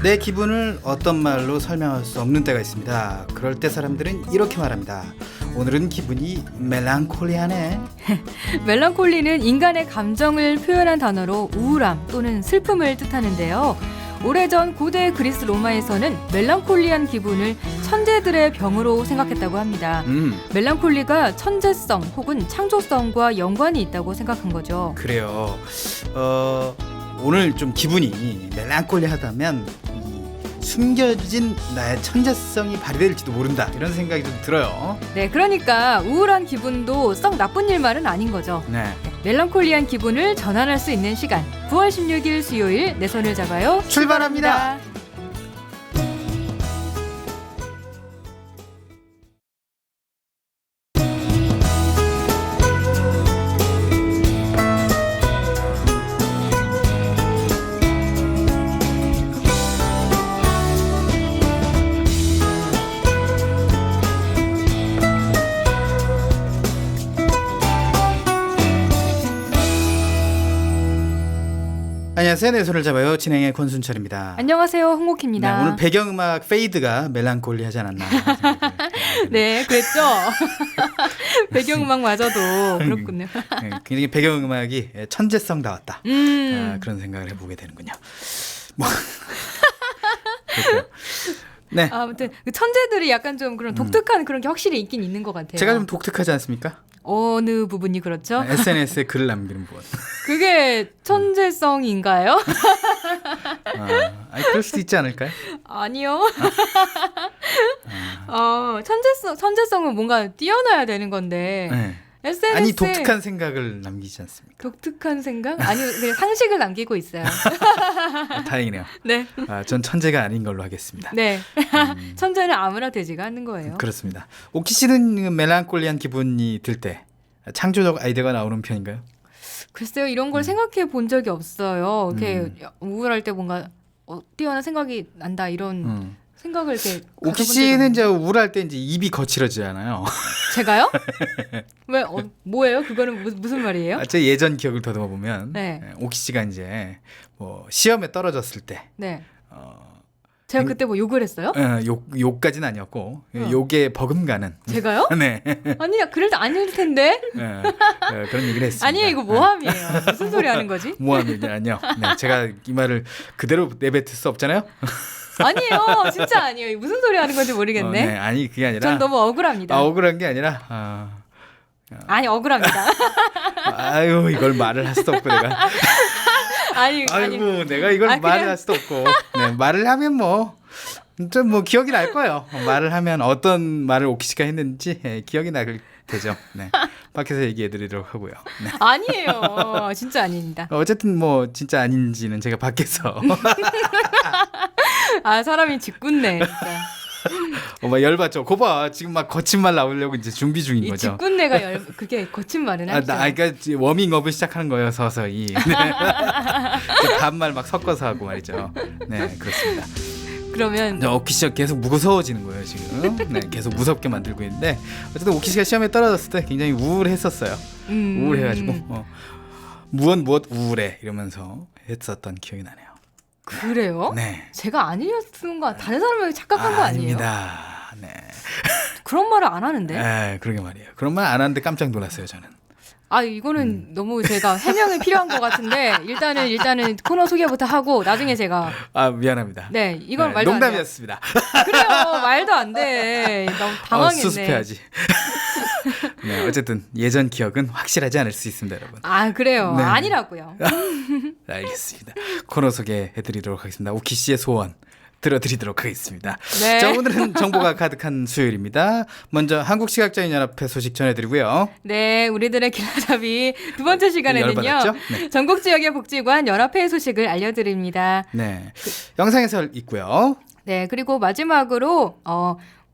내 기분을 어떤 말로 설명할 수 없는 때가 있습니다. 그럴 때 사람들은 이렇게 말합니다. 오늘은 기분이 멜랑콜리하네. 멜랑콜리는 인간의 감정을 표현한 단어로 우울함 또는 슬픔을 뜻하는데요. 오래전 고대 그리스 로마에서는 멜랑콜리한 기분을 천재들의 병으로 생각했다고 합니다. 멜랑콜리가 천재성 혹은 창조성과 연관이 있다고 생각한 거죠. 그래요. 오늘 좀 기분이 멜랑콜리하다면 숨겨진 나의 천재성이 발휘될지도 모른다, 이런 생각이 좀 들어요. 네, 그러니까 우울한 기분도 썩 나쁜 일만은 아닌 거죠. 네. 멜랑콜리한 기분을 전환할 수 있는 시간, 9월 16일 수요일 내 손을 잡아요. 출발합니다. 안녕하세요. 내 손을 잡아요. 진행의 권순철입니다. 안녕하세요, 홍옥희입니다. 네, 오늘 배경음악 페이드가 멜랑콜리하지 않았나. 네, 그랬죠. 배경음악마저도 그렇군요. 네, 굉장히 배경음악이 천재성다웠다. 그런 생각을 해보게 되는군요. 뭐. 네. 아무튼 그 천재들이 약간 좀 그런 독특한 그런 게 확실히 있긴 있는 것 같아요. 제가 좀 독특하지 않습니까? 어느 부분이 그렇죠? SNS에 글을 남기는 부분. 그게 천재성인가요? 아니, 그럴 수도 있지 않을까요? 아니요. 천재성은 뭔가 뛰어나야 되는 건데. 네. SNS에 아니, 독특한 생각을 남기지 않습니까? 독특한 생각? 아니, 그냥 상식을 남기고 있어요. 다행이네요. 네. 전 천재가 아닌 걸로 하겠습니다. 네. 천재는 아무나 되지가 않는 거예요. 그렇습니다. 오키 씨는 멜랑콜리한 기분이 들 때 창조적 아이디어가 나오는 편인가요? 글쎄요, 이런 걸 생각해 본 적이 없어요. 이렇게 우울할 때 뭔가 뛰어난 생각이 난다, 이런 생각을 이렇게. 오키 씨는 이제 우울할 때 이제 입이 거칠어지잖아요. 제가요? 왜? 뭐예요? 그거는 무슨 말이에요? 제 예전 기억을 더듬어 보면, 네. 오키 씨가 이제 뭐 시험에 떨어졌을 때, 네. 제가 그때 뭐 욕을 했어요? 욕까지는 아니었고 욕에 버금가는. 제가요? 네. 아니야, 그럴 때 아닐 텐데. 그런 얘기를 했습니다. 아니에요, 이거 모함이에요. 무슨 소리 하는 거지? 모함이 아니요. 네, 제가 이 말을 그대로 내뱉을 수 없잖아요. 아니에요, 진짜 아니에요. 무슨 소리 하는 건지 모르겠네. 네, 아니 그게 아니라. 전 너무 억울합니다. 억울한 게 아니라. 아니, 억울합니다. 아유, 이걸 말을 할 수도 없고 내가. 아이고, 내가 이걸 말을 할 수도 없고. 네, 말을 하면 좀 기억이 날 거예요. 말을 하면 어떤 말을 오키 씨가 했는지 기억이 나게 되죠. 네. 밖에서 얘기해드리도록 하고요. 네. 아니에요, 진짜 아닙니다. 어쨌든 진짜 아닌지는 제가 밖에서. 사람이 짓궂네, 진짜. 막 열받죠. 거봐, 지금 막 거친 말 나오려고 이제 준비 중인 이 거죠. 짓궂네가 그게 거친 말은 아니죠. 그러니까 워밍업을 시작하는 거예요, 서서히. 네. 반말 막 섞어서 하고 말이죠. 네, 그렇습니다. 그러면 오키 씨가 계속 무서워지는 거예요, 지금. 네, 계속 무섭게 만들고 있는데, 어쨌든 오키 씨가 시험에 떨어졌을 때 굉장히 우울했었어요. 우울해가지고 무엇 우울해 이러면서 했었던 기억이 나네요. 그래요? 네. 제가 아니었던가 다른 사람에게 착각한 거 아니에요? 아닙니다. 네. 그런 말을 안 하는데. 네, 그러게 말이에요. 그런 말 안 하는데 깜짝 놀랐어요, 저는. 이거는 너무 제가 해명이 필요한 것 같은데 일단은 코너 소개부터 하고 나중에 제가. 미안합니다. 네, 이건 네, 말도 안 돼요. 농담이었습니다. 그래요, 말도 안 돼. 너무 당황했네. 수습해야지. 네, 어쨌든 예전 기억은 확실하지 않을 수 있습니다, 여러분. 그래요. 네. 아니라고요. 알겠습니다. 코너 소개해드리도록 하겠습니다. 오키 씨의 소원 들어드리도록 하겠습니다. 네. 자, 오늘은 정보가 가득한 수요일입니다. 먼저 한국시각장애인연합회 소식 전해드리고요. 네, 우리들의 길라잡이 두 번째 시간에는요. 열받았죠? 네. 전국 지역의 복지관 연합회 소식을 알려드립니다. 네, 영상 해설 있고요. 네, 그리고 마지막으로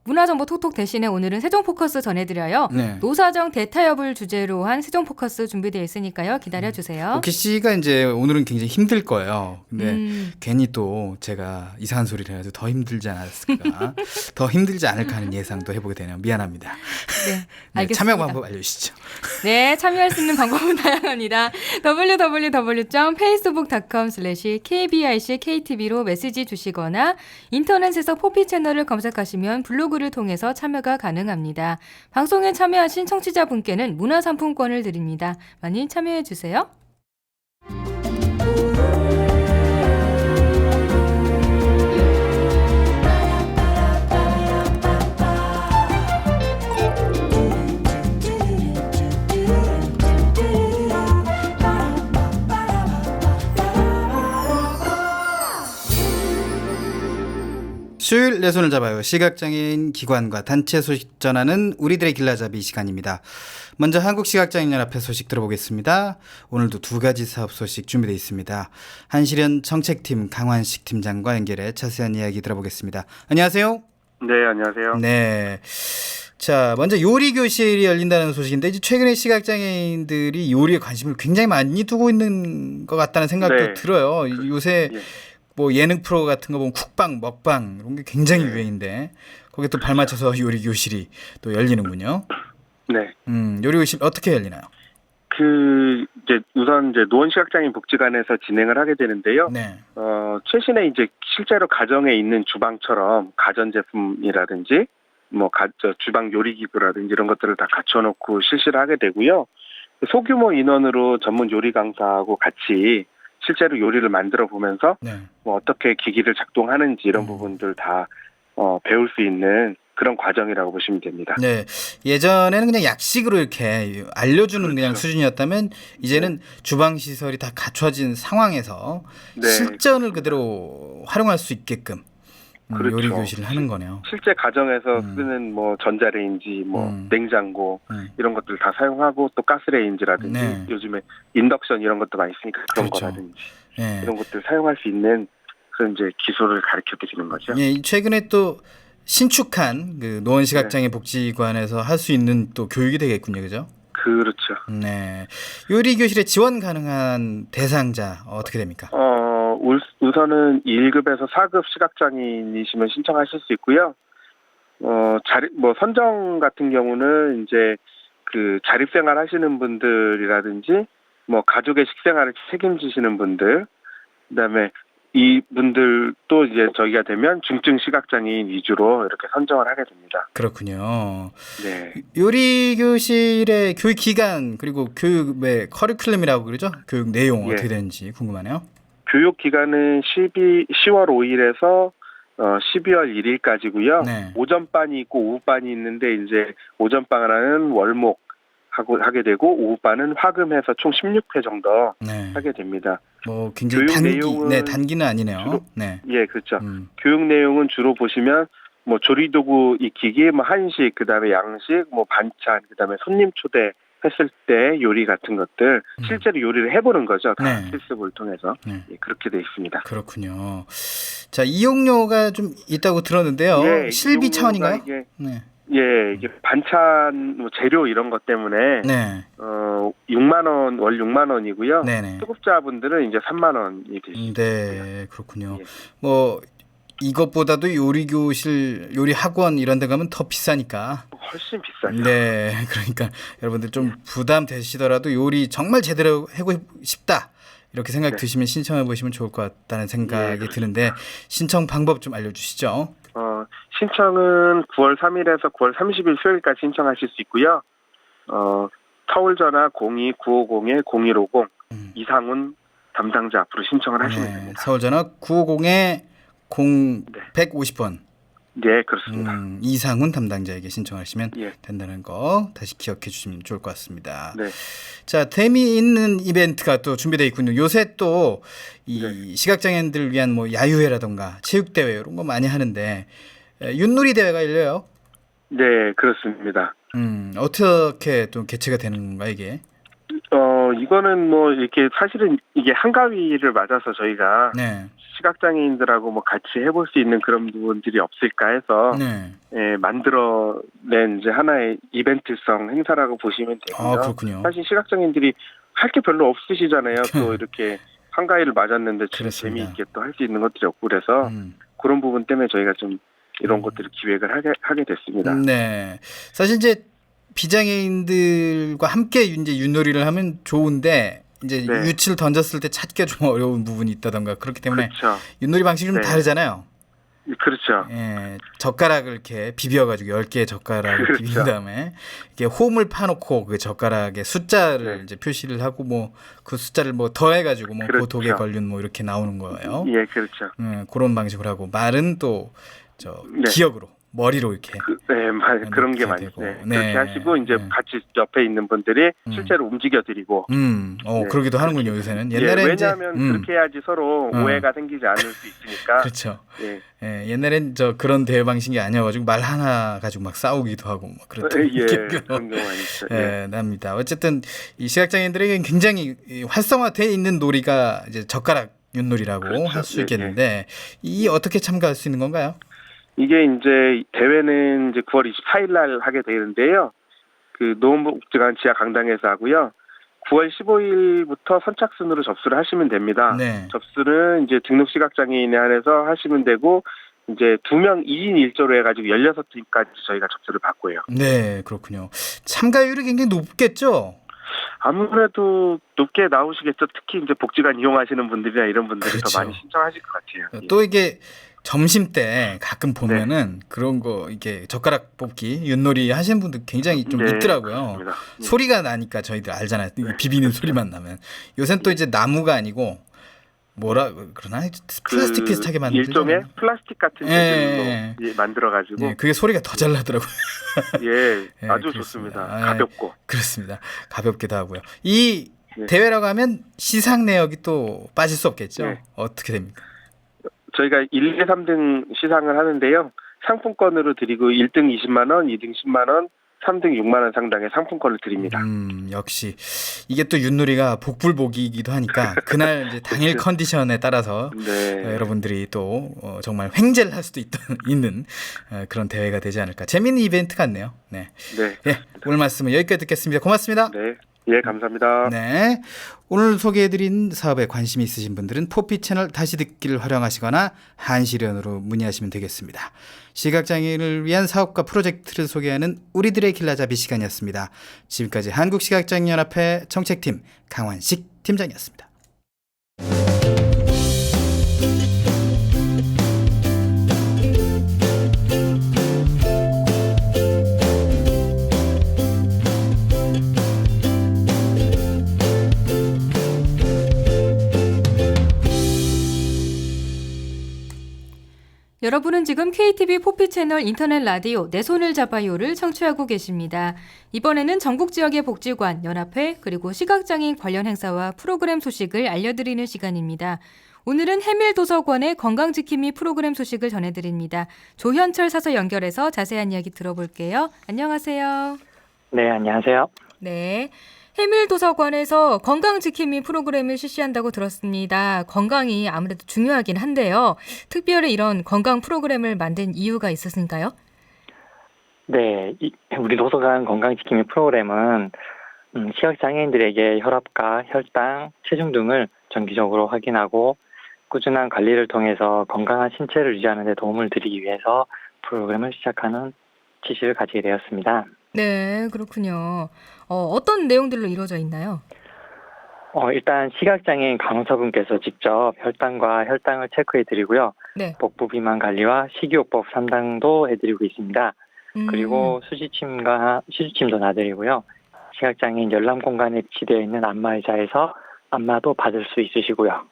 문화정보 톡톡 대신에 오늘은 세종포커스 전해드려요. 네. 노사정 대타협을 주제로 한 세종포커스 준비되어 있으니까요. 기다려주세요. 오키 씨가 이제 오늘은 굉장히 힘들 거예요. 근데 괜히 또 제가 이상한 소리를 해가지고 더 힘들지 않았을까, 더 힘들지 않을까 하는 예상도 해보게 되네요. 미안합니다. 네, 네, 알겠습니다. 참여 방법 알려주시죠. 네, 참여할 수 있는 방법은 다양합니다. www.facebook.com/kbicktV로 메시지 주시거나 인터넷에서 포피 채널을 검색하시면 블로그를 통해서 참여가 가능합니다. 방송에 참여하신 청취자분께는 문화상품권을 드립니다. 많이 참여해 주세요. 수요일 내 손을 잡아요. 시각장애인 기관과 단체 소식 전하는 우리들의 길라잡이 시간입니다. 먼저 한국시각장애인연합회 소식 들어보겠습니다. 오늘도 두 가지 사업 소식 준비되어 있습니다. 한시련 정책팀 강환식 팀장과 연결해 자세한 이야기 들어보겠습니다. 안녕하세요. 네, 안녕하세요. 네. 자, 먼저 요리 교실이 열린다는 소식인데 이제 최근에 시각장애인들이 요리에 관심을 굉장히 많이 두고 있는 것 같다는 생각도 네. 들어요. 요새 예. 뭐 예능 프로 같은 거 보면 쿡방, 먹방 이런 게 굉장히 유행인데 거기에 또 발맞춰서 요리 교실이 또 열리는군요. 네. 요리 교실 어떻게 열리나요? 우선 노원시각장애인 복지관에서 진행을 하게 되는데요. 네. 최신에 이제 실제로 가정에 있는 주방처럼 가전제품이라든지 주방 요리기구라든지 이런 것들을 다 갖춰놓고 실시를 하게 되고요. 소규모 인원으로 전문 요리 강사하고 같이 실제로 요리를 만들어 보면서 네. 어떻게 기기를 작동하는지 이런 부분들 다 배울 수 있는 그런 과정이라고 보시면 됩니다. 네. 예전에는 그냥 약식으로 이렇게 알려주는 그렇죠. 그냥 수준이었다면 이제는 주방 시설이 다 갖춰진 상황에서 네. 실전을 그대로 활용할 수 있게끔 그렇죠. 요리 교실을 하는 거네요. 실제 가정에서 쓰는 전자레인지, 냉장고 이런 것들 다 사용하고 또 가스레인지라든지 네. 요즘에 인덕션 이런 것도 많이 있으니까 그런 그렇죠. 거라든지 네. 이런 것들 사용할 수 있는 그런 이제 기술을 가르쳐 드리는 거죠. 예, 최근에 또 신축한 그 노원시각장애 복지관에서 할 수 있는 또 교육이 되겠군요, 그죠? 그렇죠. 네. 요리 교실에 지원 가능한 대상자 어떻게 됩니까? 우선은 1급에서 4급 시각장애인이시면 신청하실 수 있고요. 선정 같은 경우는 이제 그 자립생활 하시는 분들이라든지 가족의 식생활을 책임지시는 분들, 그다음에 이분들도 이제 저희가 되면 중증 시각장애인 위주로 이렇게 선정을 하게 됩니다. 그렇군요. 네. 요리 교실의 교육 기간 그리고 교육의 커리큘럼이라고 그러죠? 교육 내용 어떻게 되는지 궁금하네요. 교육 기간은 10월 5일에서 12월 1일까지고요. 네. 오전반이 있고 오후반이 있는데 이제 오전반은 월목 하게 되고 오후반은 화금해서 총 16회 정도 네. 하게 됩니다. 굉장히 단기는 아니네요. 주로, 네. 예, 그렇죠. 교육 내용은 주로 보시면 조리도구 익히기, 한식, 그다음에 양식, 반찬, 그다음에 손님 초대 했을 때 요리 같은 것들 실제로 요리를 해보는 거죠. 다 네. 실습을 통해서 예, 그렇게 돼 있습니다. 그렇군요. 자, 이용료가 좀 있다고 들었는데요. 예, 실비 차원인가요? 이게 반찬 재료 이런 것 때문에 네. 6만 원, 월 6만 원이고요. 네네. 수급자분들은 이제 3만 원이 되시죠. 네, 그렇군요. 예. 이것보다도 요리 교실, 요리 학원 이런 데 가면 더 비싸니까. 훨씬 비싸죠. 네, 그러니까 여러분들 좀 부담 되시더라도 요리 정말 제대로 하고 싶다. 이렇게 생각 드시면 신청해 보시면 좋을 것 같다는 생각이 드는데 신청 방법 좀 알려주시죠. 신청은 9월 3일에서 9월 30일 수요일까지 신청하실 수 있고요. 서울 전화 02-950-0150 이상훈 담당자 앞으로 신청을 하시면 됩니다. 서울 전화 950-150번. 네, 그렇습니다. 이상훈 담당자에게 신청하시면 예. 된다는 거 다시 기억해 주시면 좋을 것 같습니다. 네. 자, 재미있는 이벤트가 또 준비되어 있군요. 요새 또 이 시각장애인들을 위한 야유회라던가 체육대회 이런 거 많이 하는데 윷놀이 대회가 열려요. 네, 그렇습니다. 어떻게 또 개최가 되는 건가 이게? 이거는 이렇게 사실은 이게 한가위를 맞아서 저희가 네. 시각장애인들하고 뭐 같이 해볼 수 있는 그런 부분들이 없을까 해서 네. 예, 만들어낸 이제 하나의 이벤트성 행사라고 보시면 되고요. 아, 그렇군요. 사실 시각장애인들이 할 게 별로 없으시잖아요. 또 이렇게 한가위를 맞았는데 그렇습니다. 재미있게 또 할 수 있는 것들이 없고 그래서 그런 부분 때문에 저희가 좀 이런 것들을 기획을 하게 됐습니다. 네. 사실 이제 비장애인들과 함께 이제 윷놀이를 하면 좋은데 이제 네. 윷을 던졌을 때 찾기가 좀 어려운 부분이 있다던가 그렇기 때문에 그렇죠. 윷놀이 방식이 좀 네. 다르잖아요. 그렇죠. 예, 젓가락을 이렇게 비벼가지고 10개의 젓가락을 그렇죠. 비빈 다음에 이렇게 홈을 파놓고 그 젓가락에 숫자를 네. 이제 표시를 하고 뭐 그 숫자를 뭐 더해가지고 뭐 그렇죠. 고독에 걸륜 뭐 이렇게 나오는 거예요. 예, 그렇죠. 그런 방식으로 하고 말은 또 저 네. 기억으로 머리로 이렇게 네, 그런 게 많죠. 되고. 네. 네. 그렇게 하시고 이제 네. 같이 옆에 있는 분들이 실제로 움직여드리고. 네. 그러기도 하는군요 요새는. 예, 옛날에 왜냐하면 그렇게 해야지 서로 오해가 생기지 않을 수 있으니까. 그렇죠. 예. 예, 옛날엔 저 그런 대회 방식이 아니어가지고 말 하나 가지고 막 싸우기도 하고 막 그랬던 예, 기억이 그런 경우가 있죠. 예, 납니다. 어쨌든 이 시각장애인들에게 굉장히 활성화되어 있는 놀이가 이제 젓가락 윷놀이라고 그렇죠. 할 수 예, 있겠는데 이 어떻게 참가할 수 있는 건가요? 이게 이제 대회는 이제 9월 24일 날 하게 되는데요. 그 노원복지관 지하 강당에서 하고요. 9월 15일부터 선착순으로 접수를 하시면 됩니다. 네. 접수는 이제 등록 시각장애인에 한해서 하시면 되고 이제 2명 2인 1조로 해가지고 16팀까지 저희가 접수를 받고요. 네, 그렇군요. 참가율이 굉장히 높겠죠? 아무래도 높게 나오시겠죠. 특히 이제 복지관 이용하시는 분들이나 이런 분들이 그렇죠. 더 많이 신청하실 것 같아요. 또 이게 점심 때 가끔 보면은 그런 거 이게 젓가락 뽑기 윷놀이 하시는 분들 굉장히 좀 네, 있더라고요. 그렇습니다. 소리가 나니까 저희들 알잖아요. 비비는 소리만 나면. 요새는 또 이제 나무가 아니고 뭐라 그러나 플라스틱 비슷하게 만든 일종의 플라스틱 같은 예. 재질로 만들어가지고 예, 그게 소리가 더 잘 나더라고요. 예, 예, 아주 그렇습니다. 좋습니다. 예, 가볍고. 그렇습니다. 가볍기도 하고요. 이 네. 대회라고 하면 시상 내역이 또 빠질 수 없겠죠. 네. 어떻게 됩니까? 저희가 1, 2, 3등 시상을 하는데요. 상품권으로 드리고 1등 20만 원, 2등 10만 원, 3등 6만 원 상당의 상품권을 드립니다. 역시 이게 또 윷놀이가 복불복이기도 하니까 그날 이제 당일 컨디션에 따라서 네. 여러분들이 또 정말 횡재를 할 수도 있는 그런 대회가 되지 않을까. 재미있는 이벤트 같네요. 네. 네. 예, 오늘 말씀은 여기까지 듣겠습니다. 고맙습니다. 네. 예, 감사합니다. 네. 오늘 소개해드린 사업에 관심이 있으신 분들은 포피 채널 다시 듣기를 활용하시거나 한시련으로 문의하시면 되겠습니다. 시각장애인을 위한 사업과 프로젝트를 소개하는 우리들의 길라잡이 시간이었습니다. 지금까지 한국시각장애인연합회 정책팀 강환식 팀장이었습니다. 여러분은 지금 KTV 포피 채널 인터넷 라디오 내 손을 잡아요를 청취하고 계십니다. 이번에는 전국 지역의 복지관, 연합회, 그리고 시각장애인 관련 행사와 프로그램 소식을 알려드리는 시간입니다. 오늘은 해밀도서관의 건강지킴이 프로그램 소식을 전해드립니다. 조현철 사서 연결해서 자세한 이야기 들어볼게요. 안녕하세요. 네, 안녕하세요. 네. 해밀도서관에서 건강지킴이 프로그램을 실시한다고 들었습니다. 건강이 아무래도 중요하긴 한데요. 특별히 이런 건강 프로그램을 만든 이유가 있으신가요? 네, 우리 도서관 건강지킴이 프로그램은 시각장애인들에게 혈압과 혈당, 체중 등을 정기적으로 확인하고 꾸준한 관리를 통해서 건강한 신체를 유지하는 데 도움을 드리기 위해서 프로그램을 시작하는 취지를 가지게 되었습니다. 네, 그렇군요. 어떤 내용들로 이루어져 있나요? 일단 시각장애인 간호사분께서 직접 혈당과 혈당을 체크해드리고요. 네. 복부 비만 관리와 식이요법 상담도 해드리고 있습니다. 그리고 수지침도 놔드리고요. 시각장애인 열람 공간에 위치되어 있는 안마의자에서 안마도 받을 수 있으시고요.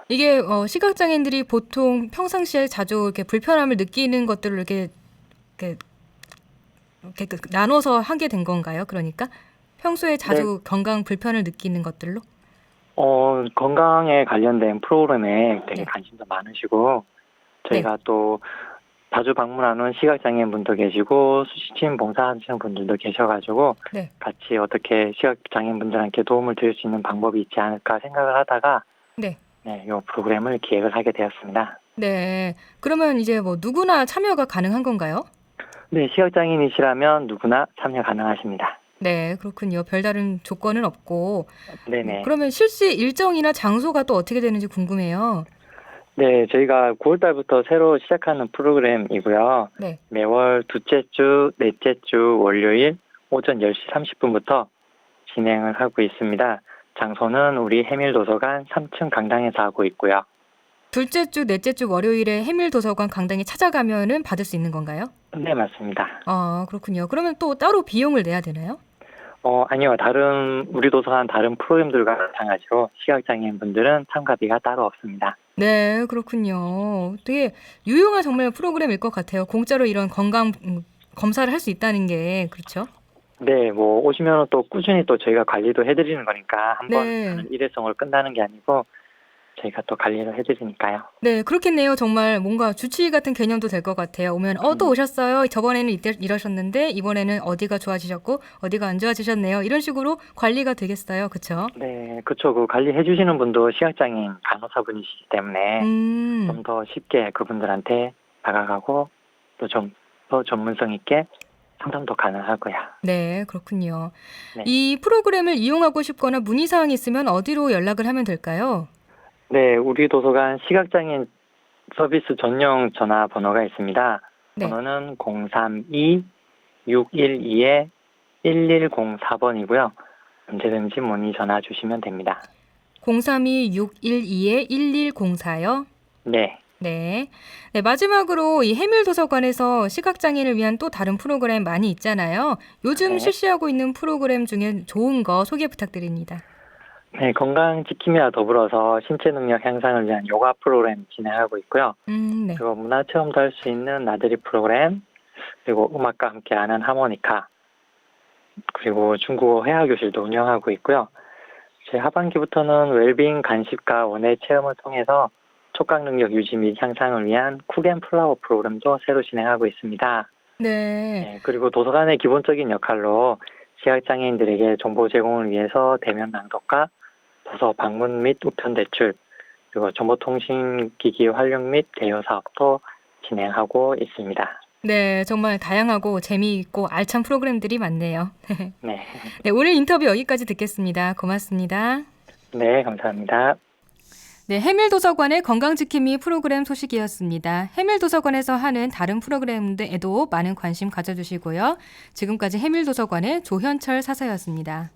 이게 시각장애인들이 보통 평상시에 자주 이렇게 불편함을 느끼는 것들을 이렇게 나눠서 하게 된 건가요? 그러니까 평소에 자주 건강 불편을 느끼는 것들로? 건강에 관련된 프로그램에 되게 네. 관심도 많으시고 저희가 또 자주 방문하는 시각장애인 분도 계시고 수시침 봉사하시는 분들도 계셔가지고 네. 같이 어떻게 시각장애인 분들한테 도움을 드릴 수 있는 방법이 있지 않을까 생각을 하다가 네. 네, 이 프로그램을 기획을 하게 되었습니다. 네. 그러면 이제 뭐 누구나 참여가 가능한 건가요? 네, 시각장애인이시라면 누구나 참여 가능하십니다. 네, 그렇군요. 별다른 조건은 없고. 네네. 그러면 실시 일정이나 장소가 또 어떻게 되는지 궁금해요. 네, 저희가 9월 달부터 새로 시작하는 프로그램이고요. 네. 매월 둘째 주, 넷째 주 월요일 오전 10시 30분부터 진행을 하고 있습니다. 장소는 우리 해밀도서관 3층 강당에서 하고 있고요. 둘째 주, 넷째 주 월요일에 해밀도서관 강당에 찾아가면은 받을 수 있는 건가요? 네, 맞습니다. 아, 그렇군요. 그러면 또 따로 비용을 내야 되나요? 아니요. 우리 도서관 다른 프로그램들과 마찬가지로 시각장애인분들은 참가비가 따로 없습니다. 네, 그렇군요. 되게 유용한 정말 프로그램일 것 같아요. 공짜로 이런 건강 검사를 할 수 있다는 게 그렇죠? 네, 뭐 오시면 또 꾸준히 또 저희가 관리도 해드리는 거니까 한번 네. 일회성으로 끝나는 게 아니고 저희가 또 관리를 해드리니까요. 네, 그렇겠네요. 정말 뭔가 주치의 같은 개념도 될 것 같아요. 오면 또 오셨어요. 저번에는 이러셨는데 이번에는 어디가 좋아지셨고 어디가 안 좋아지셨네요. 이런 식으로 관리가 되겠어요. 그렇죠? 네, 그렇죠. 그 관리해 주시는 분도 시각장애인 간호사분이시기 때문에 좀 더 쉽게 그분들한테 다가가고 또 좀 더 전문성 있게 상담도 가능하고요. 네, 그렇군요. 네. 이 프로그램을 이용하고 싶거나 문의사항이 있으면 어디로 연락을 하면 될까요? 네, 우리 도서관 시각장애인 서비스 전용 전화번호가 있습니다. 네. 번호는 032-612-1104번이고요. 언제든지 문의 전화 주시면 됩니다. 032-612-1104요? 네. 네. 네, 마지막으로 이 해밀도서관에서 시각장애인을 위한 또 다른 프로그램 많이 있잖아요. 요즘 네. 실시하고 있는 프로그램 중에 좋은 거 소개 부탁드립니다. 네, 건강 지킴이와 더불어서 신체 능력 향상을 위한 요가 프로그램 진행하고 있고요. 네. 그리고 문화 체험도 할 수 있는 나들이 프로그램, 그리고 음악과 함께하는 하모니카, 그리고 중국어 회화 교실도 운영하고 있고요. 제 하반기부터는 웰빙 간식과 원예 체험을 통해서 촉각 능력 유지 및 향상을 위한 쿡앤플라워 프로그램도 새로 진행하고 있습니다. 네. 네, 그리고 도서관의 기본적인 역할로 시각장애인들에게 정보 제공을 위해서 대면 낭독과 도서 방문 및 우편 대출, 그리고 정보통신기기 활용 및 대여 사업도 진행하고 있습니다. 네, 정말 다양하고 재미있고 알찬 프로그램들이 많네요. 네. 네, 오늘 인터뷰 여기까지 듣겠습니다. 고맙습니다. 네, 감사합니다. 네, 해밀도서관의 건강지킴이 프로그램 소식이었습니다. 해밀도서관에서 하는 다른 프로그램에도 많은 관심 가져주시고요. 지금까지 해밀도서관의 조현철 사사였습니다.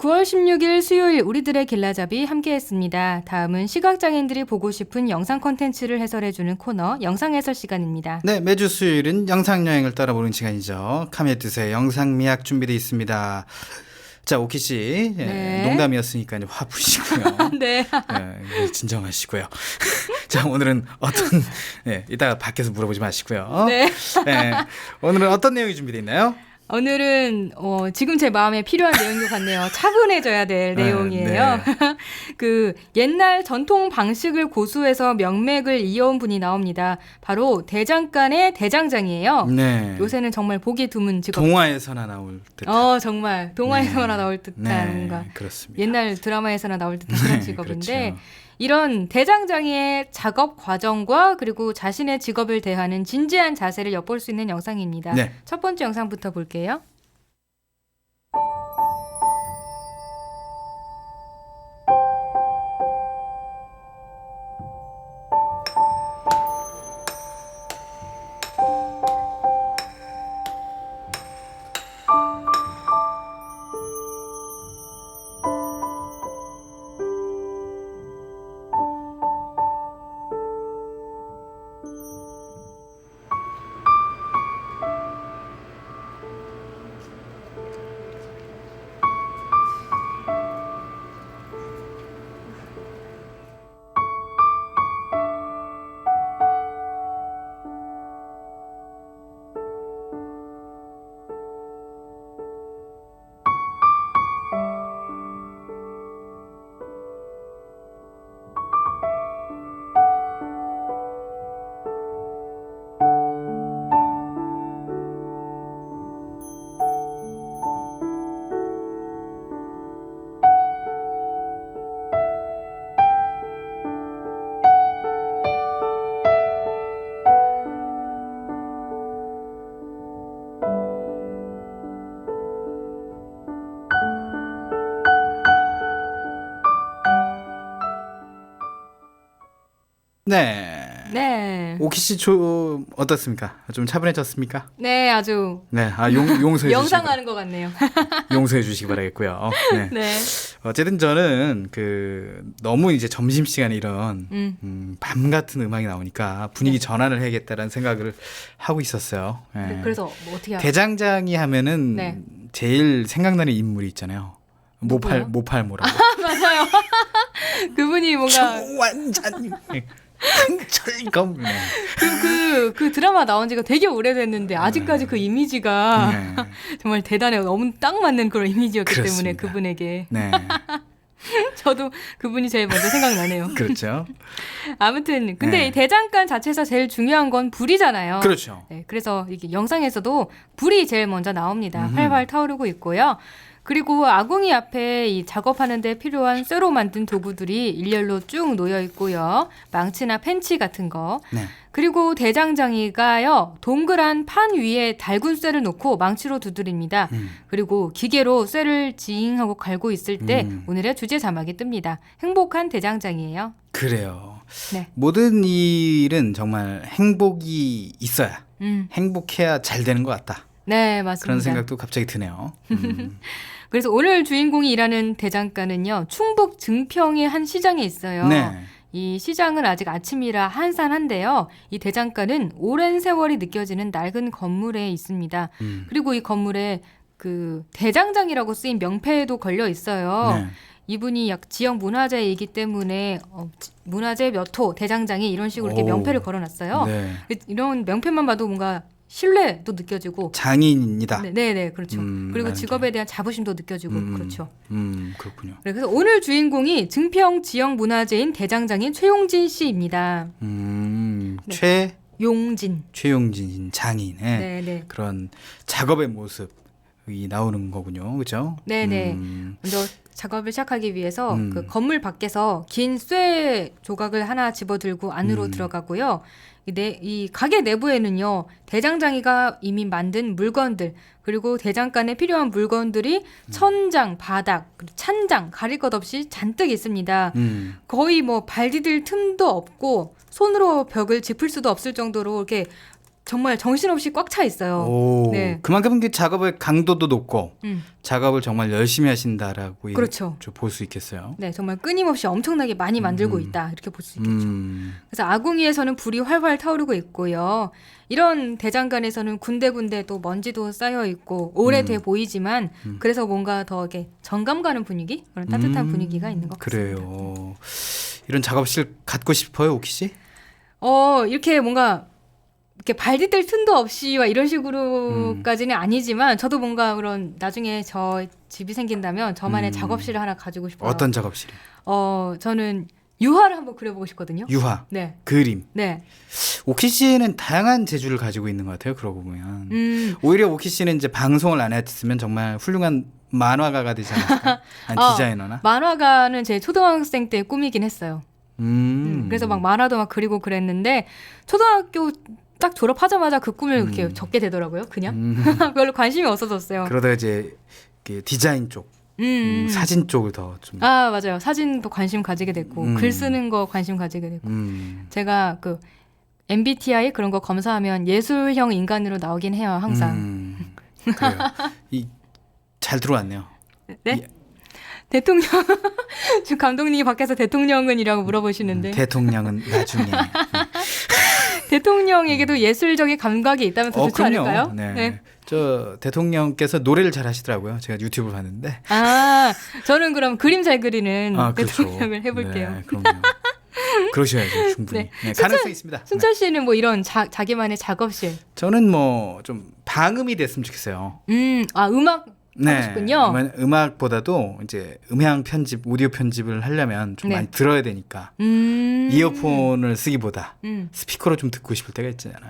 (9월 16일) 수요일 우리들의 길라잡이 함께했습니다. 다음은 시각장애인들이 보고 싶은 영상 콘텐츠를 해설해주는 코너 영상 해설 시간입니다. 네, 매주 수요일은 영상여행을 따라보는 시간이죠. 카메드스의 영상미학 준비되어 있습니다. 자, 오키 씨, 네. 농담이었으니까 화 푸시고요. 네. 진정하시고요. 자, 오늘은 이따가 밖에서 물어보지 마시고요. 네. 오늘은 어떤 내용이 준비되어 있나요? 오늘은 지금 제 마음에 필요한 내용인 것 같네요. 차분해져야 될 내용이에요. 네. 그 옛날 전통 방식을 고수해서 명맥을 이어온 분이 나옵니다. 바로 대장간의 대장장이에요. 네. 요새는 정말 보기 드문 직업. 동화에서나 나올 듯한. 정말 동화에서나 나올 듯한 뭔가 그렇습니다. 옛날 드라마에서나 나올 듯한 그런 직업인데 그렇죠. 이런 대장장이의 작업 과정과 그리고 자신의 직업을 대하는 진지한 자세를 엿볼 수 있는 영상입니다. 네. 첫 번째 영상부터 볼게요. 네. 네. 오키 씨 어떻습니까? 좀 차분해졌습니까? 네, 아주 네, 용서해 영상하는 것 같네요. 용서해 주시기 바라겠고요. 네. 네. 어쨌든 저는 너무 이제 점심 시간에 이런 밤 같은 음악이 나오니까 분위기 전환을 해야겠다라는 생각을 하고 있었어요. 네. 그래서 뭐 어떻게 대장장이 하면은 네. 제일 생각나는 인물이 있잖아요. 누구요? 모팔모라고. 맞아요. 그분이 뭔가 완전 철검. 그 드라마 나온 지가 되게 오래됐는데 아직까지 그 이미지가 네. 정말 대단해요. 너무 딱 맞는 그런 이미지였기 때문에 그렇습니다. 그분에게 네. 저도 그분이 제일 먼저 생각나네요. 그렇죠. 아무튼 근데 네. 이 대장간 자체에서 제일 중요한 건 불이잖아요. 그렇죠. 네, 그래서 이게 영상에서도 불이 제일 먼저 나옵니다. 음흠. 활활 타오르고 있고요. 그리고 아궁이 앞에 이 작업하는 데 필요한 쇠로 만든 도구들이 일렬로 쭉 놓여 있고요. 망치나 펜치 같은 거. 네. 그리고 대장장이가요. 동그란 판 위에 달군 쇠를 놓고 망치로 두드립니다. 그리고 기계로 쇠를 징하고 갈고 있을 때 오늘의 주제 자막이 뜹니다. 행복한 대장장이에요. 그래요. 네. 모든 일은 정말 행복이 있어야 행복해야 잘 되는 것 같다. 네, 맞습니다. 그런 생각도 갑자기 드네요. 그래서 오늘 주인공이 일하는 대장간은요. 충북 증평의 한 시장에 있어요. 네. 이 시장은 아직 아침이라 한산한데요. 이 대장간은 오랜 세월이 느껴지는 낡은 건물에 있습니다. 그리고 이 건물에 그 대장장이라고 쓰인 명패도 걸려 있어요. 네. 이분이 지역 문화재이기 때문에 문화재 몇 호 대장장이 이런 식으로 이렇게 오. 명패를 걸어놨어요. 네. 이런 명패만 봐도 뭔가 신뢰도 느껴지고 장인이다. 네, 그렇죠. 그리고 라는 직업에 대한 자부심도 느껴지고 그렇죠. 그렇군요. 네, 그래서 오늘 주인공이 증평 지역 문화재인 대장장인 최용진 씨입니다. 네. 최용진 장인의 네. 그런 작업의 모습이 나오는 거군요. 그렇죠? 네네. 먼저 작업을 시작하기 위해서 그 건물 밖에서 긴 쇠 조각을 하나 집어들고 안으로 들어가고요. 이 가게 내부에는요. 대장장이가 이미 만든 물건들 그리고 대장간에 필요한 물건들이 천장, 바닥, 그리고 찬장 가릴 것 없이 잔뜩 있습니다. 거의 뭐 발 디딜 틈도 없고 손으로 벽을 짚을 수도 없을 정도로 이렇게 정말 정신없이 꽉 차 있어요. 오, 네. 그만큼 그 작업의 강도도 높고 작업을 정말 열심히 하신다라고 그렇죠. 볼 수 있겠어요. 네, 정말 끊임없이 엄청나게 많이 만들고 있다 이렇게 볼 수 있겠죠. 그래서 아궁이에서는 불이 활활 타오르고 있고요. 이런 대장간에서는 군데군데 또 먼지도 쌓여 있고 오래돼 보이지만 그래서 뭔가 더 이렇게 정감 가는 분위기, 그런 따뜻한 분위기가 있는 것 같습니다. 그래요. 이런 작업실 갖고 싶어요, 오키 씨? 이렇게 뭔가 이렇게 발 디딜 틈도 없이 이런 식으로까지는 아니지만 저도 뭔가 그런 나중에 저 집이 생긴다면 저만의 작업실을 하나 가지고 싶어요. 어떤 작업실이? 저는 유화를 한번 그려보고 싶거든요. 유화. 네. 그림. 네. 오키 씨는 다양한 재주를 가지고 있는 것 같아요. 그러고 보면. 오히려 오키 씨는 이제 방송을 안 했으면 정말 훌륭한 만화가가 되지 않을까? 디자이너나? 만화가는 제 초등학생 때 꿈이긴 했어요. 그래서 막 만화도 막 그리고 그랬는데 초등학교 딱 졸업하자마자 그 꿈을 이렇게 적게 되더라고요. 그냥 별로 관심이 없어졌어요. 그러다가 이제 디자인 쪽, 사진 쪽을 더 좀. 맞아요. 사진도 관심 가지게 됐고 글 쓰는 거 관심 가지게 됐고 제가 그 MBTI 그런 거 검사하면 예술형 인간으로 나오긴 해요. 항상. 그래요. 잘 들어왔네요. 네? 대통령 지금 감독님이 밖에서 대통령은이라고 물어보시는데 대통령은 나중에. 대통령에게도 예술적인 감각이 있다면 더 좋지 그럼요. 않을까요? 네. 저 대통령께서 노래를 잘 하시더라고요. 제가 유튜브 봤는데. 저는 그럼 그림 잘 그리는 그렇죠. 대통령을 해볼게요. 네, 그럼요. 그러셔야죠, 충분히. 네, 가능성이 있습니다. 순철 씨는 뭐 이런 자기만의 작업실. 저는 뭐 좀 방음이 됐으면 좋겠어요. 음악 하고 싶군요. 음악보다도 이제 음향 편집, 오디오 편집을 하려면 좀 많이 들어야 되니까 이어폰을 쓰기보다 스피커로 좀 듣고 싶을 때가 있잖아요.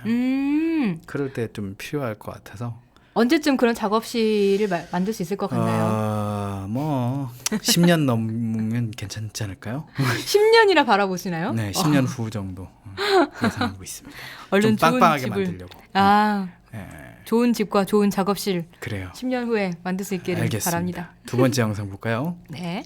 그럴 때 좀 필요할 것 같아서. 언제쯤 그런 작업실을 만들 수 있을 것 같나요? 뭐 10년 넘으면 괜찮지 않을까요? 10년이나 바라보시나요? 네, 10년 후 정도 예상하고 있습니다. 얼른 좀 빵빵하게 좋은 집을 만들려고. 네. 좋은 집과 좋은 작업실. 그래요. 10년 후에 만들 수 있기를 알겠습니다. 바랍니다. 두 번째 영상 볼까요? 네.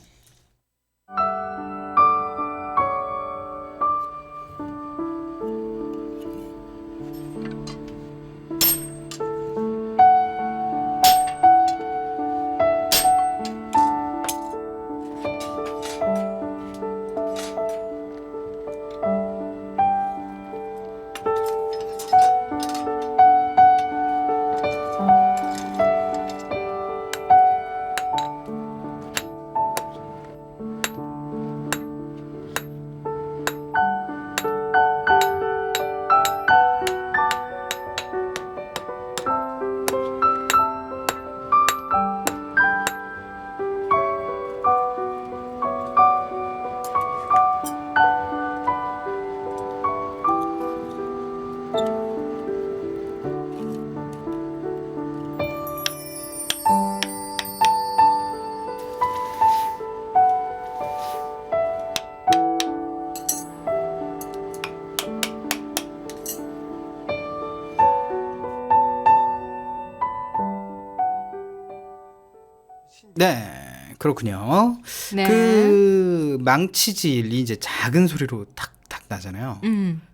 네, 그렇군요. 네. 그 망치질이 이제 작은 소리로 탁탁 나잖아요.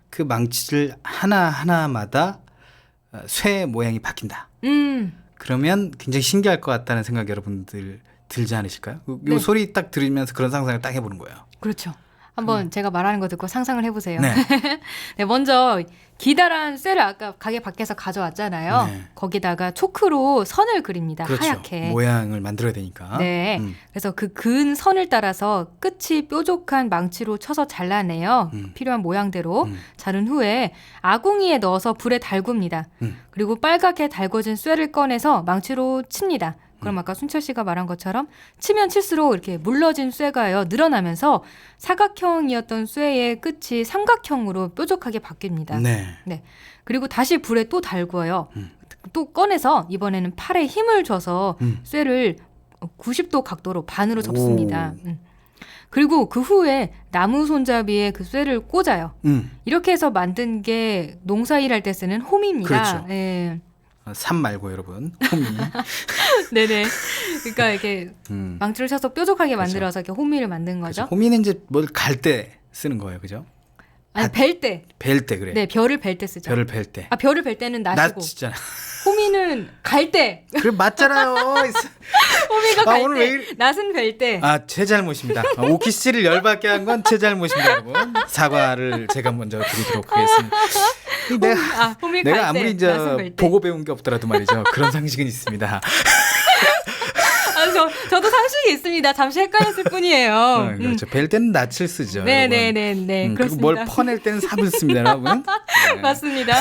그 망치질 하나하나마다 쇠 모양이 바뀐다. 그러면 굉장히 신기할 것 같다는 생각 여러분들 들지 않으실까요? 요 네. 소리 딱 들으면서 그런 상상을 딱 해보는 거예요. 그렇죠. 한번 제가 말하는 거 듣고 상상을 해보세요. 네. 네, 먼저 기다란 쇠를 아까 가게 밖에서 가져왔잖아요. 네. 거기다가 초크로 선을 그립니다. 그렇죠. 하얗게. 모양을 만들어야 되니까. 네. 그래서 그 근 선을 따라서 끝이 뾰족한 망치로 쳐서 잘라내요. 필요한 모양대로. 자른 후에 아궁이에 넣어서 불에 달굽니다. 그리고 빨갛게 달궈진 쇠를 꺼내서 망치로 칩니다. 그럼 아까 순철 씨가 말한 것처럼 치면 칠수록 이렇게 물러진 쇠가요 늘어나면서 사각형이었던 쇠의 끝이 삼각형으로 뾰족하게 바뀝니다. 네. 그리고 다시 불에 또 달구어요. 또 꺼내서 이번에는 팔에 힘을 줘서 쇠를 90도 각도로 반으로 접습니다. 그리고 그 후에 나무 손잡이에 그 쇠를 꽂아요. 이렇게 해서 만든 게 농사일할 때 쓰는 홈입니다. 그렇죠. 네. 산 말고 여러분. 홈이. 네네. 그러니까 이렇게 망치를 쳐서 뾰족하게 그렇죠. 만들어서 이렇게 호미를 만든 거죠. 그렇죠. 홈이는 이제 뭘 갈 때 쓰는 거예요, 그죠? 아니 벨 때. 벨 때 그래. 네, 별을 벨 때 쓰죠. 별을 벨 때. 아, 별을 벨 때는 나시고. 낫잖아. 호미는 갈 때. 그래 맞잖아요. 호미가 갈 오늘 때. 왜 이리- 낫은 벨 때. 제 잘못입니다. 오키 씨를 열받게 한 건 제 잘못입니다, 여러분. 사과를 제가 먼저 드리도록 하겠습니다. 호미 갈 내가 때. 아무리 낫은 벨 때. 보고 배운 게 없더라도 말이죠. 그런 상식은 있습니다. 저도 상식이 있습니다. 잠시 헷갈렸을 뿐이에요. 그렇죠. 벨 때는 낯을 쓰죠. 네네네네. 그리고 그렇습니다. 뭘 퍼낼 때는 삽을 씁니다, 여러분. 네. 맞습니다.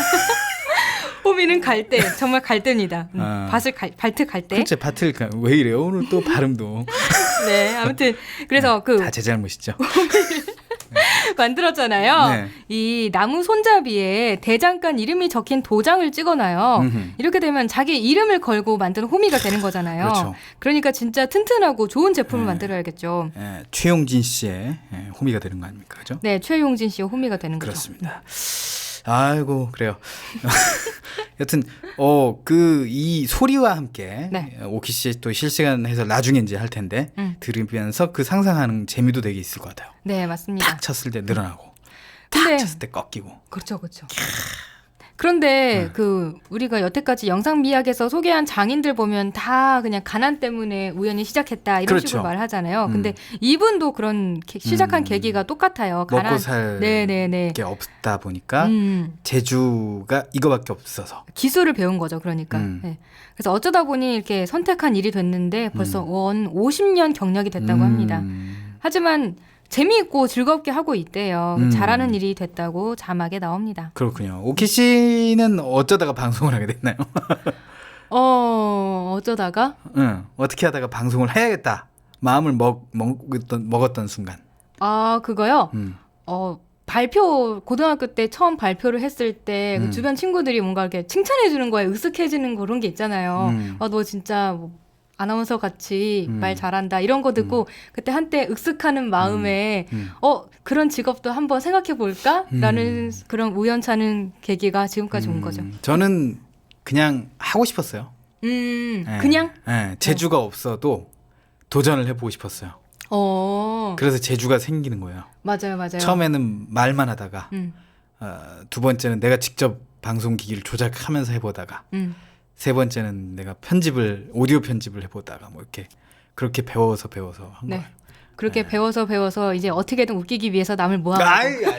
호미는 갈 때. 정말 갈 때입니다. 발트 갈 때. 그렇죠. 밭을 왜 이래요? 오늘 또 발음도 네, 아무튼 그래서 다 제 잘못이죠. 만들었잖아요. 네. 이 나무 손잡이에 대장간 이름이 적힌 도장을 찍어놔요. 이렇게 되면 자기 이름을 걸고 만든 호미가 되는 거잖아요. 그렇죠. 그러니까 진짜 튼튼하고 좋은 제품을 네. 만들어야겠죠. 최용진 씨의 호미가 되는 거 아닙니까? 그죠? 네, 최용진 씨의 호미가 되는 거죠. 그렇습니다. 아이고 그래요. 여튼 이 소리와 함께 네. 오키 씨 또 실시간 해서 나중에 이제 할 텐데 들으면서 그 상상하는 재미도 되게 있을 것 같아요. 네, 맞습니다. 탁 쳤을 때 늘어나고 근데- 탁 쳤을 때 꺾이고. 그렇죠, 그렇죠. 그런데 우리가 여태까지 영상 미학에서 소개한 장인들 보면 다 그냥 가난 때문에 우연히 시작했다 이런 그렇죠. 식으로 말하잖아요. 근데 이분도 그런 시작한 계기가 똑같아요. 먹고 살 네네네. 게 없다 보니까 재주가 이거밖에 없어서. 기술을 배운 거죠. 그러니까. 음. 네. 그래서 어쩌다 보니 이렇게 선택한 일이 됐는데 벌써 50년 경력이 됐다고 합니다. 하지만 재미있고 즐겁게 하고 있대요. 잘하는 일이 됐다고 자막에 나옵니다. 그렇군요. 오키 씨는 어쩌다가 방송을 하게 됐나요? 어쩌다가? 어떻게 하다가 방송을 해야겠다 마음을 먹었던 순간. 그거요? 고등학교 때 처음 발표를 했을 때 그 주변 친구들이 뭔가 이렇게 칭찬해 주는 거에 으쓱해지는 그런 게 있잖아요. 너 진짜 아나운서 같이 말 잘한다 이런 거 듣고 그때 한때 윽쓱하는 마음에 그런 직업도 한번 생각해 볼까? 라는 그런 우연찮은 계기가 지금까지 온 거죠. 저는 그냥 하고 싶었어요. 그냥? 네, 재주가 없어도 도전을 해보고 싶었어요. 그래서 재주가 생기는 거예요. 맞아요. 처음에는 말만 하다가 두 번째는 내가 직접 방송기기를 조작하면서 해보다가 세 번째는 내가 오디오 편집을 해보다가 뭐 이렇게 그렇게 배워서 한 거예요. 그렇게 배워서 이제 어떻게든 웃기기 위해서 남을 모아가고. 아니야.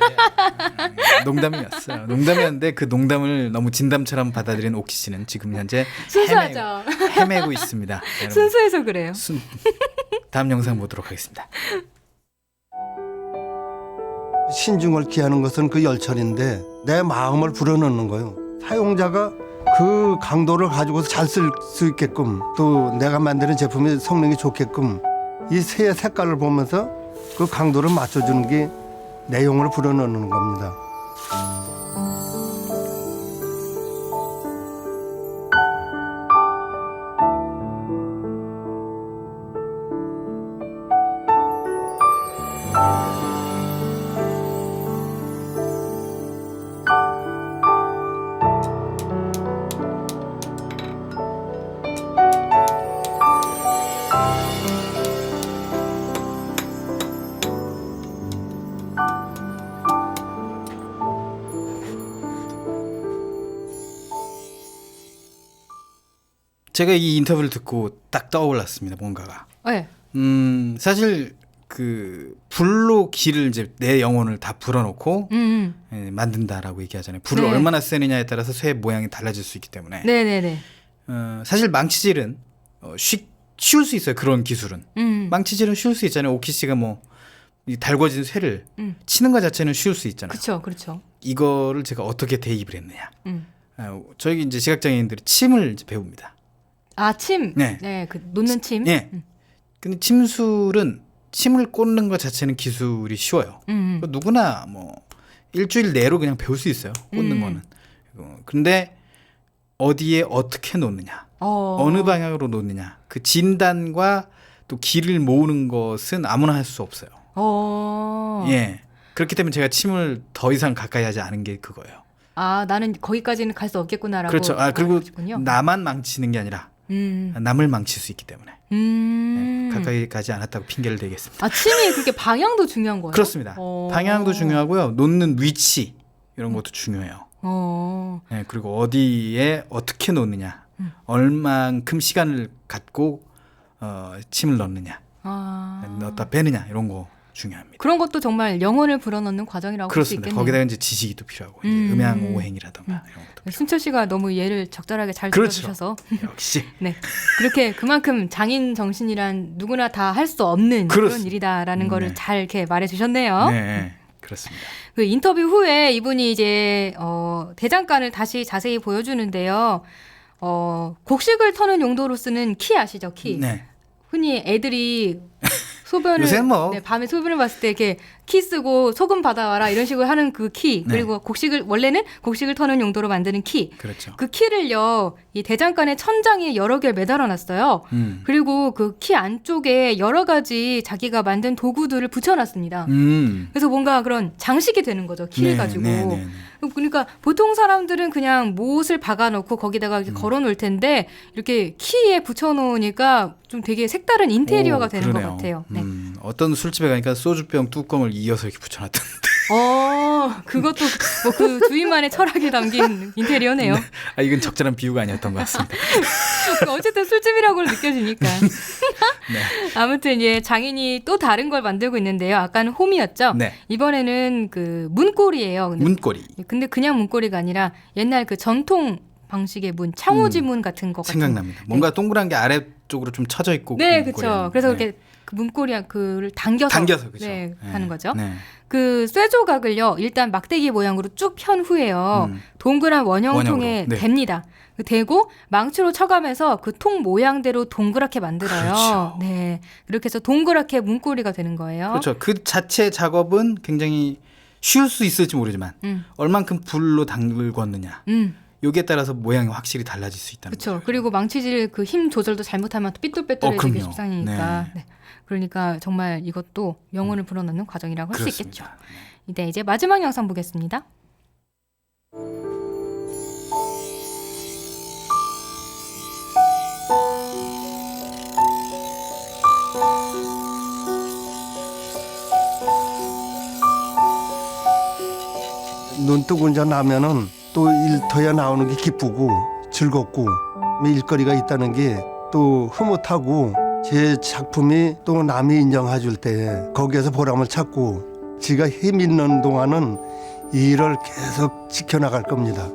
농담이었어요. 농담이었는데 그 농담을 너무 진담처럼 받아들인 오키 씨는 지금 현재 순수하죠. 헤매고 있습니다. 여러분. 순수해서 그래요. 다음 영상 보도록 하겠습니다. 신중을 기하는 것은 그 열철인데 내 마음을 불어넣는 거예요. 사용자가 그 강도를 가지고서 잘 쓸 수 있게끔 또 내가 만드는 제품의 성능이 좋게끔 이 새의 색깔을 보면서 그 강도를 맞춰주는 게 내용을 불어넣는 겁니다. 제가 이 인터뷰를 듣고 딱 떠올랐습니다. 뭔가가. 네. 사실 그 불로 기를 이제 내 영혼을 다 불어넣고 만든다라고 얘기하잖아요. 불을 네. 얼마나 세느냐에 따라서 쇠 모양이 달라질 수 있기 때문에. 네네네. 사실 망치질은 쉬울 수 있어요. 그런 기술은. 망치질은 쉬울 수 있잖아요. 오키 씨가 뭐 이 달궈진 쇠를 치는 것 자체는 쉬울 수 있잖아요. 그렇죠, 그렇죠. 이거를 제가 어떻게 대입을 했느냐. 저희 이제 시각장애인들이 침을 이제 배웁니다. 아, 침. 네. 네, 그 놓는 침. 예. 근데 침술은 침을 꽂는 것 자체는 기술이 쉬워요. 누구나 뭐 일주일 내로 그냥 배울 수 있어요. 꽂는 거는. 근데 어디에 어떻게 놓느냐, 어느 방향으로 놓느냐, 그 진단과 또 길을 모으는 것은 아무나 할 수 없어요. 예. 그렇기 때문에 제가 침을 더 이상 가까이 하지 않은 게 그거예요. 아, 나는 거기까지는 갈 수 없겠구나라고. 그렇죠. 그리고 하셨군요. 나만 망치는 게 아니라 남을 망칠 수 있기 때문에 네, 가까이 가지 않았다고 핑계를 대겠습니다. 아, 침이 그렇게 방향도 중요한 거예요? 그렇습니다. 방향도 중요하고요. 놓는 위치 이런 것도 중요해요. 네, 그리고 어디에 어떻게 놓느냐, 얼만큼 시간을 갖고 침을 넣느냐, 넣었다 빼느냐 이런 거 중요합니다. 그런 것도 정말 영혼을 불어넣는 과정이라고 볼 수 그렇습니다. 있겠네요. 거기다가 이제 지식이 또 필요하고 이제 음향 오행이라든가 이런 것도. 순철 씨가 너무 예를 적절하게 잘 그렇죠. 들어주셔서 역시. 네, 그렇게 그만큼 장인 정신이란 누구나 다 할 수 없는 그런 그렇습니다. 일이다라는 거를 네. 잘 이렇게 말해주셨네요. 네, 그렇습니다. 그 인터뷰 후에 이분이 이제 대장간을 다시 자세히 보여주는데요. 곡식을 터는 용도로 쓰는 키 아시죠? 키. 네. 흔히 애들이 소변을 요새 뭐. 네, 밤에 소변을 봤을 때 이렇게 키 쓰고 소금 받아와라 이런 식으로 하는 그 키, 그리고 원래는 곡식을 터는 용도로 만드는 키. 그렇죠. 그 키를요, 이 대장간의 천장에 여러 개 매달아 놨어요. 그리고 그 키 안쪽에 여러 가지 자기가 만든 도구들을 붙여놨습니다. 그래서 뭔가 그런 장식이 되는 거죠, 키를 네, 가지고. 네, 네, 네. 그러니까 보통 사람들은 그냥 못을 박아놓고 거기다가 이렇게 걸어놓을 텐데 이렇게 키에 붙여놓으니까 좀 되게 색다른 인테리어가 되는 그러네요. 것 같아요. 네. 어떤 술집에 가니까 소주병 뚜껑을 이어서 이렇게 붙여놨던데. 그것도 뭐 그 주인만의 철학이 담긴 인테리어네요. 네. 이건 적절한 비유가 아니었던 것 같습니다. 어쨌든 술집이라고 느껴지니까. 네. 아무튼 예, 장인이 또 다른 걸 만들고 있는데요. 아까는 홈이었죠. 네. 이번에는 그 문고리예요. 문고리. 근데 그냥 문고리가 아니라 옛날 그 전통 방식의 문, 창호지 문 같은 것 같은. 생각납니다. 뭔가 동그란 게 아래쪽으로 좀 쳐져 있고. 네, 그 그렇죠. 그래서 이렇게 그 문고리 그를 당겨서 그렇죠. 네, 하는 거죠. 네. 그 쇠조각을요, 일단 막대기 모양으로 쭉 편 후에요, 동그란 원형통에 네. 댑니다. 대고 망치로 쳐가면서 그 통 모양대로 동그랗게 만들어요. 그렇죠. 네, 이렇게 해서 동그랗게 문고리가 되는 거예요. 그렇죠. 그 자체 작업은 굉장히 쉬울 수 있을지 모르지만 얼만큼 불로 담글었느냐. 여기에 따라서 모양이 확실히 달라질 수 있다는 그렇죠. 거죠. 그리고 망치질 그 힘 조절도 잘못하면 또 삐뚤빼뚤해지기 그럼요. 십상이니까. 네. 그러니까 정말 이것도 영혼을 불어넣는 과정이라고 할 수 있겠죠. 그렇습니다. 이제 마지막 영상 보겠습니다. 눈 뜨고 이제 나면은 또 일터에 나오는 게 기쁘고 즐겁고 일거리가 있다는 게 또 흐뭇하고 제 작품이 또 남이 인정해 줄 때 거기에서 보람을 찾고 지가 힘 있는 동안은 이 일을 계속 지켜나갈 겁니다.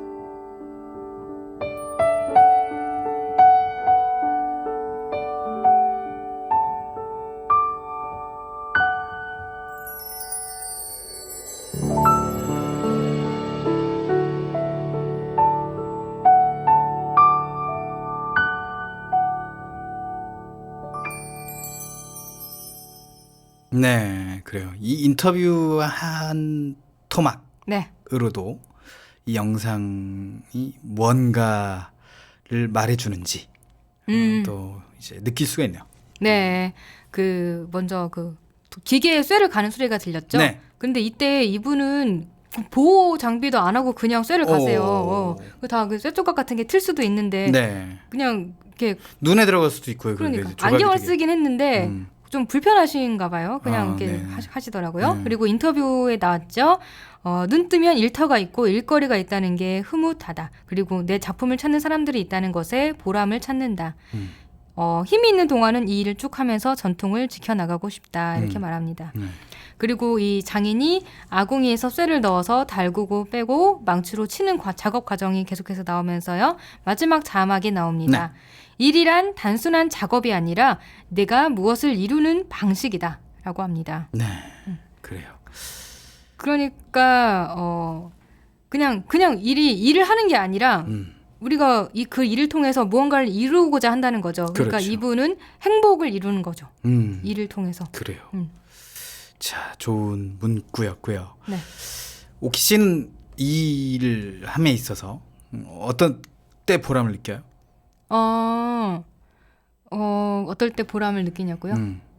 네, 그래요. 이 인터뷰 한 토막으로도 네. 이 영상이 뭔가를 말해주는지 또 이제 느낄 수가 있네요. 네. 그 먼저 그 기계에 쇠를 가는 소리가 들렸죠. 네. 근데 이때 이분은 보호 장비도 안 하고 그냥 쇠를 가세요. 다 그 쇠 조각 같은 게 틀 수도 있는데 네. 그냥 이렇게 눈에 들어갈 수도 있고요. 그러니까 조각이 안경을 되게- 쓰긴 했는데 좀 불편하신가 봐요. 그냥 이렇게 네. 하시더라고요. 그리고 인터뷰에 나왔죠. 눈 뜨면 일터가 있고 일거리가 있다는 게 흐뭇하다. 그리고 내 작품을 찾는 사람들이 있다는 것에 보람을 찾는다. 힘이 있는 동안은 이 일을 쭉 하면서 전통을 지켜나가고 싶다. 이렇게 말합니다. 그리고 이 장인이 아궁이에서 쇠를 넣어서 달구고 빼고 망치로 치는 작업 과정이 계속해서 나오면서요. 마지막 자막이 나옵니다. 일이란 단순한 작업이 아니라 내가 무엇을 이루는 방식이다. 라고 합니다. 네, 그래요. 그러니까 그냥 일을 하는 게 아니라 우리가 그 일을 통해서 무언가를 이루고자 한다는 거죠. 그러니까 그렇죠. 이분은 행복을 이루는 거죠. 일을 통해서. 그래요. 자, 좋은 문구였고요. 네. 오키 씨는 이 일을 함에 있어서 어떤 때 보람을 느껴요? 어떨 때 보람을 느끼냐고요?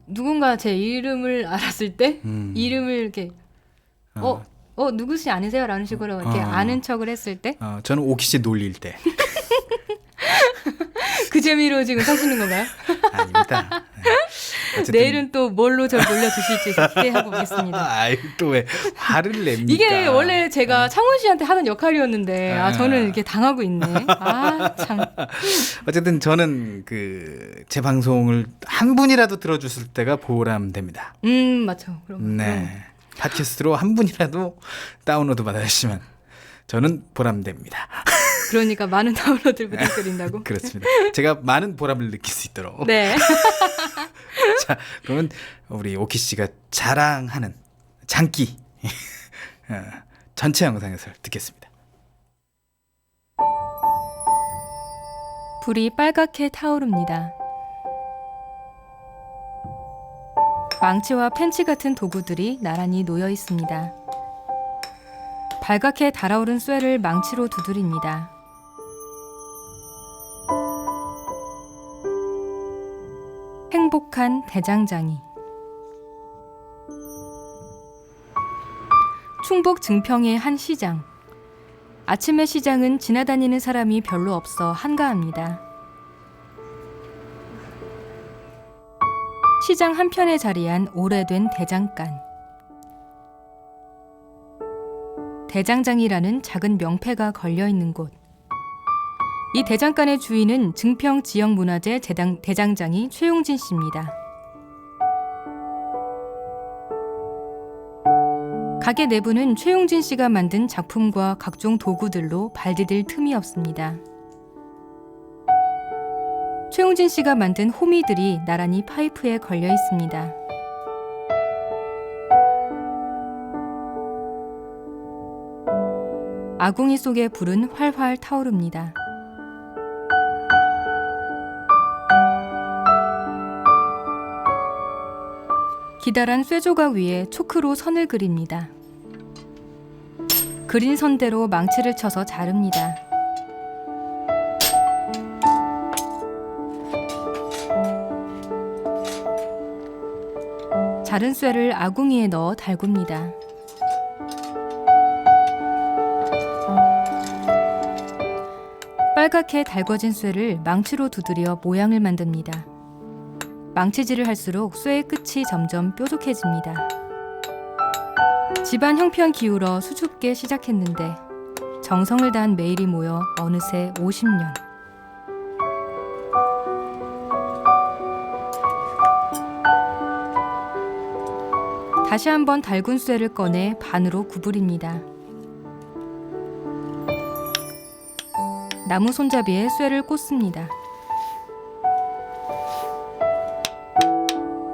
누군가 제 이름을 알았을 때 이름을 이렇게 누구시 아니세요? 라는 식으로 이렇게 아는 척을 했을 때 저는 오키 씨 놀릴 때. 그 재미로 지금 사시는 건가요? 아닙니다. 어쨌든 내일은 또 뭘로 저를 놀려주실지 기대하고 오겠습니다. 아이, 또 왜 화를 냅니까? 이게 원래 제가 창훈 씨한테 하던 역할이었는데 저는 이렇게 당하고 있네. 참. 어쨌든 저는 제 방송을 한 분이라도 들어줬을 때가 보람됩니다. 맞죠. 그럼. 네. 팟캐스트로 한 분이라도 다운로드 받아주시면 저는 보람됩니다. 그러니까 많은 다운로드를 부탁드린다고? 그렇습니다. 제가 많은 보람을 느낄 수 있도록. 네. 자, 그러면 우리 오키 씨가 자랑하는 장기 전체 영상에서 듣겠습니다. 불이 빨갛게 타오릅니다. 망치와 펜치 같은 도구들이 나란히 놓여 있습니다. 발갛게 달아오른 쇠를 망치로 두드립니다. 행복한 대장장이. 충북 증평의 한 시장. 아침의 시장은 지나다니는 사람이 별로 없어 한가합니다. 시장 한편에 자리한 오래된 대장간. 대장장이라는 작은 명패가 걸려있는 곳. 이 대장간의 주인은 증평 지역문화재 대장장이 최용진 씨입니다. 가게 내부는 최용진 씨가 만든 작품과 각종 도구들로 발디딜 틈이 없습니다. 최용진 씨가 만든 호미들이 나란히 파이프에 걸려 있습니다. 아궁이 속의 불은 활활 타오릅니다. 기다란 쇠조각 위에 초크로 선을 그립니다. 그린 선대로 망치를 쳐서 자릅니다. 자른 쇠를 아궁이에 넣어 달굽니다. 빨갛게 달궈진 쇠를 망치로 두드려 모양을 만듭니다. 망치질을 할수록 쇠의 끝이 점점 뾰족해집니다. 집안 형편 기울어 수줍게 시작했는데 정성을 다한 매일이 모여 어느새 50년. 다시 한번 달군 쇠를 꺼내 반으로 구부립니다. 나무 손잡이에 쇠를 꽂습니다.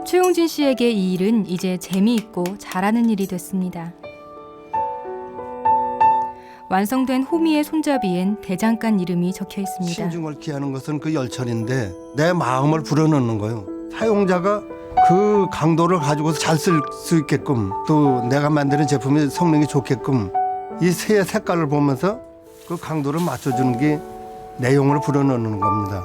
최용진 씨에게 이 일은 이제 재미있고 잘하는 일이 됐습니다. 완성된 호미의 손잡이엔 대장간 이름이 적혀 있습니다. 신중을 기하는 것은 그 열철인데 내 마음을 불어넣는 거예요. 사용자가 그 강도를 가지고서 잘 쓸 수 있게끔 또 내가 만드는 제품의 성능이 좋게끔 이 쇠의 색깔을 보면서 그 강도를 맞춰주는 게 내용을 불어넣는 겁니다.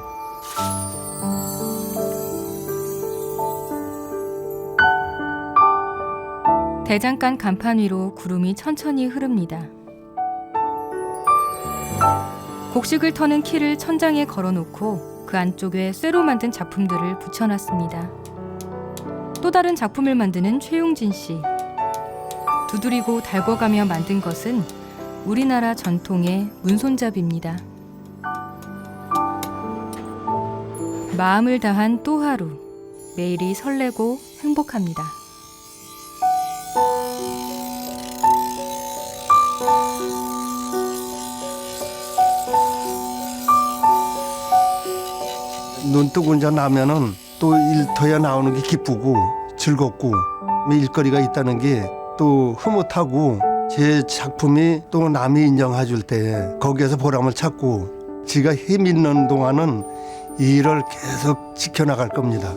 대장간 간판 위로 구름이 천천히 흐릅니다. 곡식을 터는 키를 천장에 걸어놓고 그 안쪽에 쇠로 만든 작품들을 붙여놨습니다. 또 다른 작품을 만드는 최용진 씨. 두드리고 달궈가며 만든 것은 우리나라 전통의 문손잡이입니다. 마음을 다한 또 하루, 매일이 설레고 행복합니다. 눈 뜨고 이제 나면은 또 일터에 나오는 게 기쁘고 즐겁고 일거리가 있다는 게 또 흐뭇하고 제 작품이 또 남이 인정해 줄 때 거기에서 보람을 찾고 지가 힘 있는 동안은 이 일을 계속 지켜나갈 겁니다.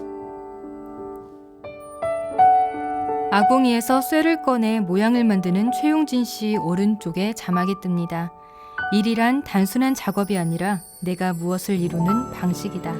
아궁이에서 쇠를 꺼내 모양을 만드는 최용진 씨 오른쪽에 자막이 뜹니다. 일이란 단순한 작업이 아니라 내가 무엇을 이루는 방식이다.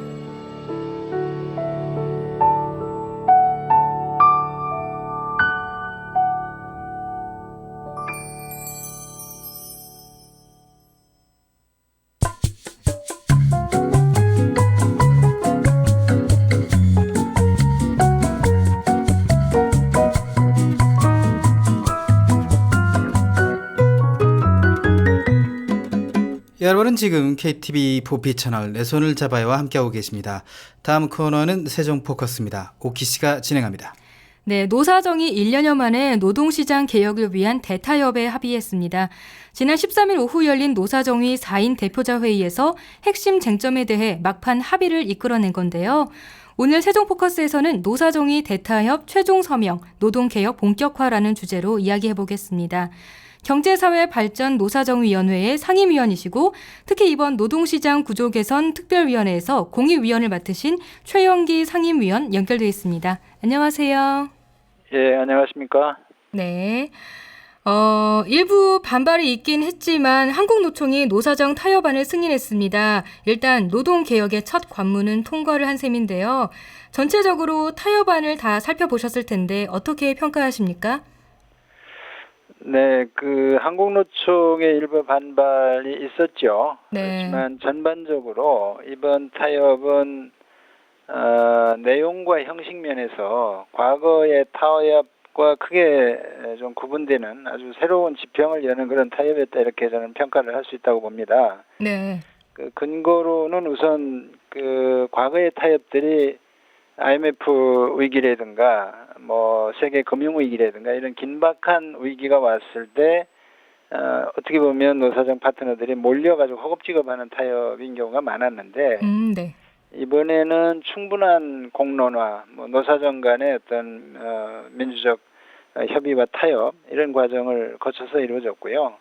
여러분은 지금 KTV 보피 채널 내 손을 잡아요와 함께하고 계십니다. 다음 코너는 세종포커스입니다. 오키 씨가 진행합니다. 네, 노사정이 1년여 만에 노동시장 개혁을 위한 대타협에 합의했습니다. 지난 13일 오후 열린 노사정의 4인 대표자 회의에서 핵심 쟁점에 대해 막판 합의를 이끌어낸 건데요. 오늘 세종포커스에서는 노사정의 대타협 최종 서명, 노동개혁 본격화라는 주제로 이야기해보겠습니다. 경제사회발전 노사정위원회의 상임위원이시고 특히 이번 노동시장 구조개선 특별위원회에서 공익위원을 맡으신 최영기 상임위원 연결되어 있습니다. 안녕하세요. 예, 안녕하십니까? 네. 일부 반발이 있긴 했지만 한국노총이 노사정 타협안을 승인했습니다. 일단 노동개혁의 첫 관문은 통과를 한 셈인데요. 전체적으로 타협안을 다 살펴보셨을 텐데 어떻게 평가하십니까? 네, 한국노총의 일부 반발이 있었죠. 네. 그렇지만 전반적으로 이번 타협은 내용과 형식 면에서 과거의 타협과 크게 좀 구분되는 아주 새로운 지평을 여는 그런 타협이었다 이렇게 저는 평가를 할 수 있다고 봅니다. 네. 근거로는 우선 과거의 타협들이 IMF 위기라든가 세계 금융 위기라든가 이런 긴박한 위기가 왔을 때 어떻게 보면 노사정 파트너들이 몰려가지고 허겁지겁하는 타협인 경우가 많았는데 네. 이번에는 충분한 공론화, 노사정 간의 어떤 민주적 협의와 타협 이런 과정을 거쳐서 이루어졌고요.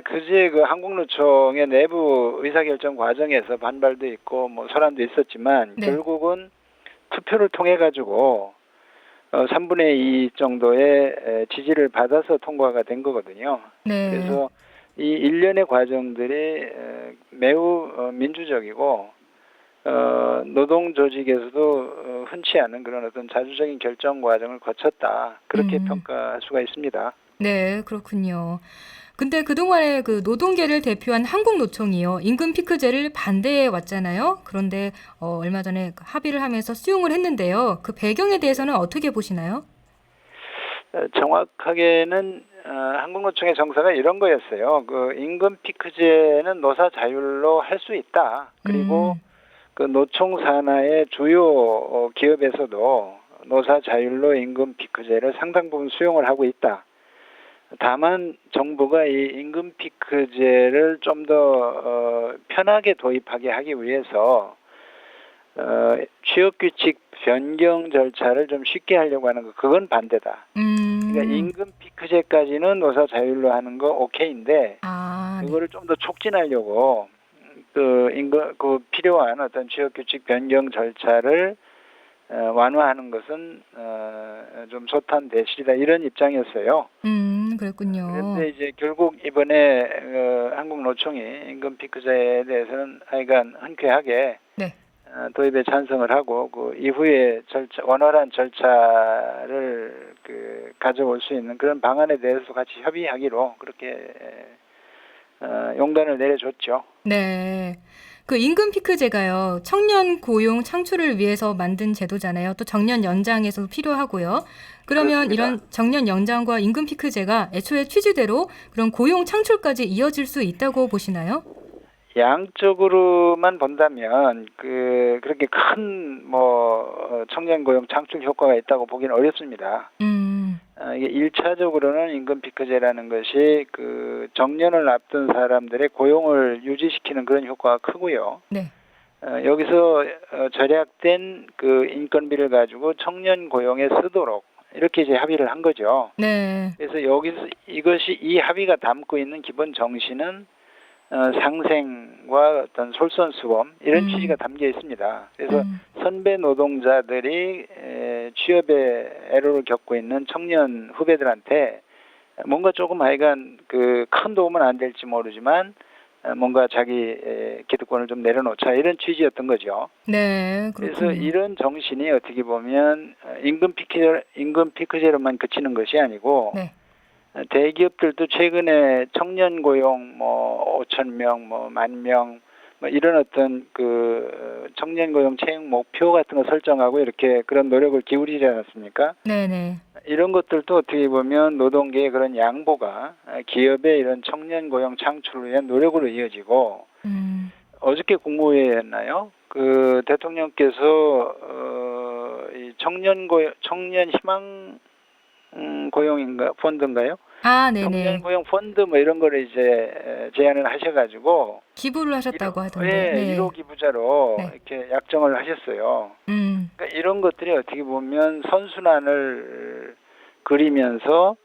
그제 한국노총의 내부 의사결정 과정에서 반발도 있고 소란도 있었지만 네. 결국은 투표를 통해 가지고 3분의 2 정도의 지지를 받아서 통과가 된 거거든요. 네. 그래서 이 일련의 과정들이 매우 민주적이고 노동 조직에서도 흔치 않은 그런 어떤 자주적인 결정 과정을 거쳤다. 그렇게 평가할 수가 있습니다. 네, 그렇군요. 근데 그동안에 노동계를 대표한 한국노총이요. 임금 피크제를 반대해 왔잖아요. 그런데 얼마 전에 합의를 하면서 수용을 했는데요. 그 배경에 대해서는 어떻게 보시나요? 정확하게는 한국노총의 정서가 이런 거였어요. 임금 피크제는 노사 자율로 할 수 있다. 그리고 노총 산하의 주요 기업에서도 노사 자율로 임금 피크제를 상당 부분 수용을 하고 있다. 다만 정부가 이 임금 피크제를 좀 더 편하게 도입하게 하기 위해서 취업규칙 변경 절차를 좀 쉽게 하려고 하는 거 그건 반대다. 그러니까 임금 피크제까지는 노사 자율로 하는 거 오케이인데 그거를 좀 더 촉진하려고 필요한 어떤 취업규칙 변경 절차를 완화하는 것은 좀 소탄 대실이다 이런 입장이었어요. 그랬군요. 그런데 이제 결국 이번에 한국노총이 임금 피크제에 대해서는 하여간 흔쾌하게 네. 도입에 찬성을 하고 이후에 원활한 절차를 가져올 수 있는 그런 방안에 대해서 같이 협의하기로 그렇게 용단을 내려줬죠. 네. 그 임금 피크제가요. 청년 고용 창출을 위해서 만든 제도잖아요. 또 정년 연장에서도 필요하고요. 그러면 그렇습니다. 이런 정년 연장과 임금 피크제가 애초에 취지대로 그런 고용 창출까지 이어질 수 있다고 보시나요? 양적으로만 본다면 그렇게 큰 뭐 청년 고용 창출 효과가 있다고 보기는 어렵습니다. 이게 1차적으로는 임금 피크제라는 것이 그 정년을 앞둔 사람들의 고용을 유지시키는 그런 효과가 크고요. 네. 여기서 절약된 그 인건비를 가지고 청년 고용에 쓰도록 이렇게 이제 합의를 한 거죠. 네. 그래서 여기서 이것이 이 합의가 담고 있는 기본 정신은 상생과 어떤 솔선수범 이런 취지가 담겨 있습니다. 그래서 선배 노동자들이 취업의 애로를 겪고 있는 청년 후배들한테 뭔가 조금 하여간 그 큰 도움은 안 될지 모르지만 뭔가 자기 기득권을 좀 내려놓자 이런 취지였던 거죠. 네. 그렇군요. 그래서 이런 정신이 어떻게 보면 임금 피크제로만 그치는 것이 아니고 네. 대기업들도 최근에 청년 고용 뭐 5,000명, 뭐 10,000명 뭐 이런 어떤 그 청년 고용 채용 목표 같은 거 설정하고 이렇게 그런 노력을 기울이지 않았습니까? 네네. 이런 것들도 어떻게 보면 노동계의 그런 양보가 기업의 이런 청년 고용 창출을 위한 노력으로 이어지고 어저께 국무회의였나요? 그 대통령께서 이 청년 희망 고용인가 펀드인가요? 아, 청년 네네. 고용 펀드 뭐 이런 거를 이제 제안을 하셔가지고 기부를 하셨다고 하던데. 네, 1호 기부자로 네. 이렇게 약정을 하셨어요. 그러니까 이런 것들이 어떻게 보면 선순환을 그리면서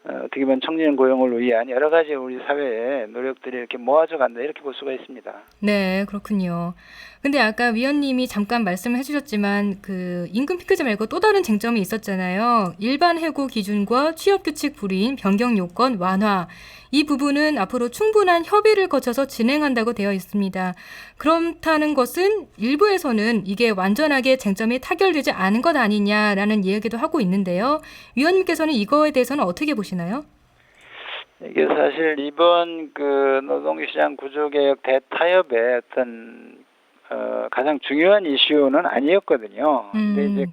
어떻게 보면 청년 고용을 위한 여러 가지 우리 사회의 노력들이 이렇게 모아져 간다 이렇게 볼 수가 있습니다. 네, 그렇군요. 근데 아까 위원님이 잠깐 말씀을 해주셨지만 그 임금 피크제 말고 또 다른 쟁점이 있었잖아요. 일반 해고 기준과 취업 규칙 불이인 변경 요건 완화. 이 부분은 앞으로 충분한 협의를 거쳐서 진행한다고 되어 있습니다. 그렇다는 것은 일부에서는 이게 완전하게 쟁점이 타결되지 않은 것 아니냐라는 이야기도 하고 있는데요. 위원님께서는 이거에 대해서는 어떻게 보시나요? 이게 사실 이번 그 노동시장 구조개혁 대타협의 어떤 가장 중요한 이슈는 아니었거든요. 근데 이제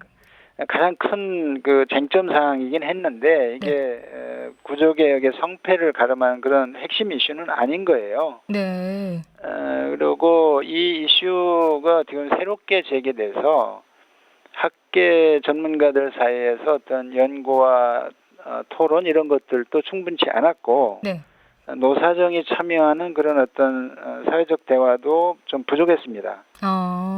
가장 큰 그 쟁점 사항이긴 했는데 이게 구조개혁의 성패를 가름한 그런 핵심 이슈는 아닌 거예요. 네. 그리고 이 이슈가 어떻게 보면 새롭게 제기돼서 학계 전문가들 사이에서 어떤 연구와 토론 이런 것들도 충분치 않았고 네. 노사정이 참여하는 그런 어떤 사회적 대화도 좀 부족했습니다.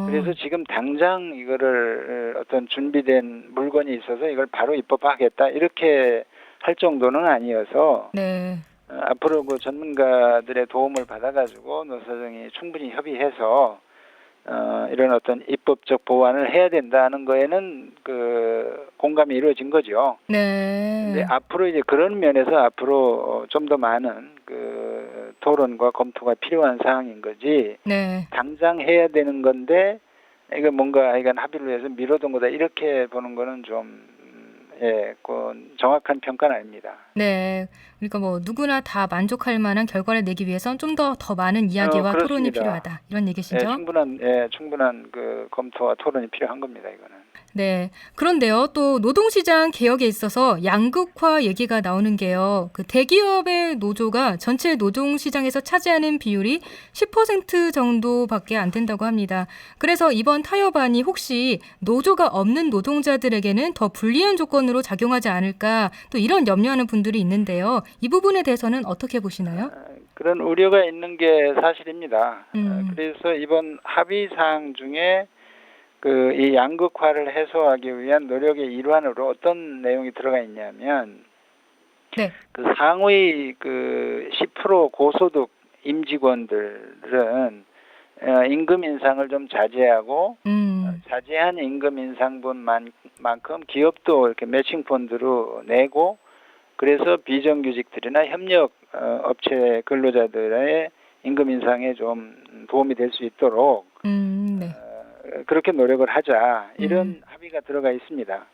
그래서 지금 당장 이거를 어떤 준비된 물건이 있어서 이걸 바로 입법하겠다 이렇게 할 정도는 아니어서 네. 앞으로 그 전문가들의 도움을 받아가지고 노사정이 충분히 협의해서 이런 어떤 입법적 보완을 해야 된다는 거에는 그 공감이 이루어진 거죠. 네. 근데 앞으로 이제 그런 면에서 앞으로 좀 더 많은 그 토론과 검토가 필요한 사항인 거지. 네. 당장 해야 되는 건데 이거 뭔가 이건 합의를 위해서 미뤄둔 거다 이렇게 보는 거는 좀 그 정확한 평가는 아닙니다. 네. 그러니까 뭐 누구나 다 만족할 만한 결과를 내기 위해선 좀 더 많은 이야기와 토론이 그렇습니다. 필요하다. 이런 얘기시죠? 충분한 그 검토와 토론이 필요한 겁니다, 이거는. 네. 그런데요, 또 노동시장 개혁에 있어서 양극화 얘기가 나오는 게요. 그 대기업의 노조가 전체 노동시장에서 차지하는 비율이 10% 정도밖에 안 된다고 합니다. 그래서 이번 타협안이 혹시 노조가 없는 노동자들에게는 더 불리한 조건으로 작용하지 않을까 또 이런 염려하는 분들이 있는데요. 이 부분에 대해서는 어떻게 보시나요? 그런 우려가 있는 게 사실입니다. 그래서 이번 합의 사항 중에 그 이 양극화를 해소하기 위한 노력의 일환으로 어떤 내용이 들어가 있냐면 네. 그 상위 그 10% 고소득 임직원들은 임금 인상을 좀 자제하고 자제한 임금 인상분만큼 기업도 이렇게 매칭 펀드로 내고 그래서 비정규직들이나 협력 업체 근로자들의 임금 인상에 좀 도움이 될 수 있도록 네. 그렇게 노력을 하자 이런 합의가 들어가 있습니다.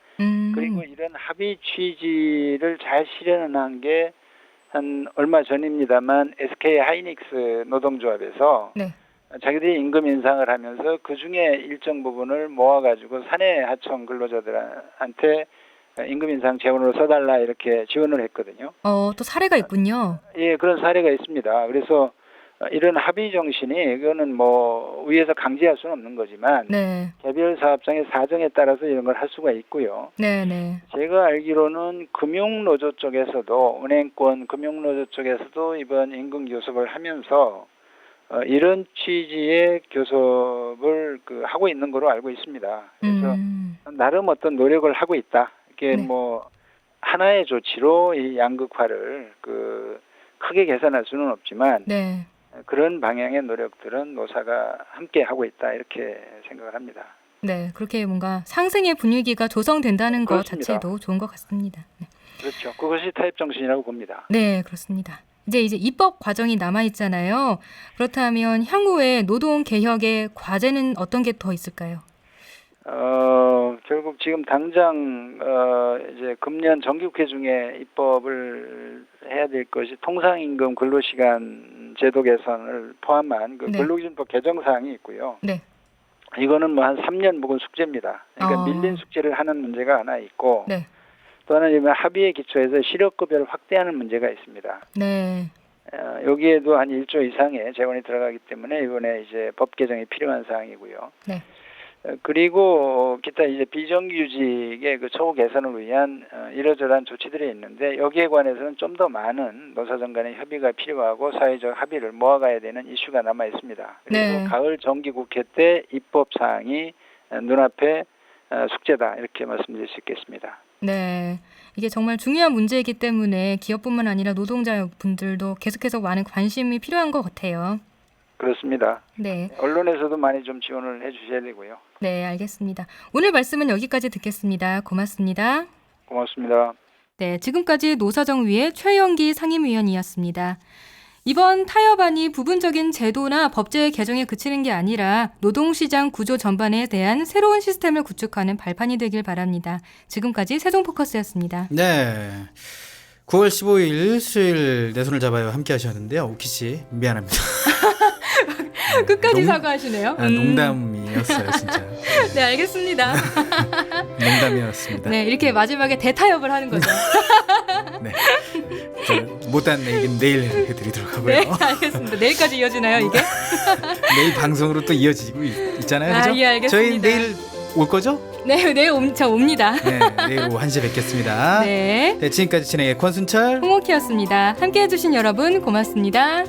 그리고 음. 이런 합의 취지를 잘 실현한 게 한 얼마 전입니다만 SK 하이닉스 노동조합에서 네. 자기들이 임금 인상을 하면서 그 중에 일정 부분을 모아가지고 사내 하청 근로자들한테 임금 인상 재원으로 써달라 이렇게 지원을 했거든요. 또 사례가 있군요. 예, 그런 사례가 있습니다. 그래서 이런 합의 정신이 이거는 뭐 위에서 강제할 수는 없는 거지만 네. 개별 사업장의 사정에 따라서 이런 걸 할 수가 있고요. 네, 네. 제가 알기로는 금융노조 쪽에서도 은행권 금융노조 쪽에서도 이번 임금 교섭을 하면서 이런 취지의 교섭을 하고 있는 거로 알고 있습니다. 그래서 나름 어떤 노력을 하고 있다. 이게 네. 뭐 하나의 조치로 이 양극화를 크게 개선할 수는 없지만 네. 그런 방향의 노력들은 노사가 함께 하고 있다 이렇게 생각을 합니다. 네, 그렇게 뭔가 상생의 분위기가 조성된다는 것 그렇습니다. 자체도 좋은 것 같습니다. 네. 그렇죠. 그것이 타협 정신이라고 봅니다. 네, 그렇습니다. 이제 입법 과정이 남아 있잖아요. 그렇다면 향후에 노동 개혁의 과제는 어떤 게 더 있을까요? 결국 지금 당장 이제 금년 정기국회 중에 입법을 해야 될 것이 통상임금 근로시간 제도 개선을 포함한 네. 근로기준법 개정 사항이 있고요. 네. 이거는 뭐 한 3년 묵은 숙제입니다. 그러니까 어. 밀린 숙제를 하는 문제가 하나 있고 네. 또 하나는 이번 합의에 기초해서 실업급여를 확대하는 문제가 있습니다. 네. 여기에도 한 1조 이상의 재원이 들어가기 때문에 이번에 이제 법 개정이 필요한 사항이고요. 네. 그리고 기타 이제 비정규직의 처우 개선을 위한 이러저러한 조치들이 있는데 여기에 관해서는 좀 더 많은 노사정 간의 협의가 필요하고 사회적 합의를 모아가야 되는 이슈가 남아 있습니다. 그래서 네. 가을 정기국회 때 입법 사항이 눈앞에 숙제다 이렇게 말씀드릴 수 있겠습니다. 네. 이게 정말 중요한 문제이기 때문에 기업뿐만 아니라 노동자분들도 계속해서 많은 관심이 필요한 것 같아요. 그렇습니다. 네. 언론에서도 많이 좀 지원을 해주셔야 되고요. 네, 알겠습니다. 오늘 말씀은 여기까지 듣겠습니다. 고맙습니다. 고맙습니다. 네, 지금까지 노사정위의 최영기 상임위원이었습니다. 이번 타협안이 부분적인 제도나 법제의 개정에 그치는 게 아니라 노동시장 구조 전반에 대한 새로운 시스템을 구축하는 발판이 되길 바랍니다. 지금까지 세종포커스였습니다. 네. 9월 15일 수요일 내 손을 잡아요 함께 하셨는데요. 오키 씨 미안합니다. 끝까지 사과하시네요. 농담이었어요 진짜. 네, 알겠습니다. 농담이었습니다. 네, 이렇게 마지막에 대타협을 하는 거죠. 네. 못한 얘기는 내일 해드리도록 하고요. 네, 알겠습니다. 내일까지 이어지나요, 이게? 내일 방송으로 또 이어지고 있잖아요. 그죠? 예, 알겠습니다. 저희 내일 올 거죠? 네, 내일 옵니다. 네, 내일 오후 1시에 뵙겠습니다. 네. 네, 지금까지 진행의 권순철 홍옥희였습니다. 함께해 주신 여러분 고맙습니다.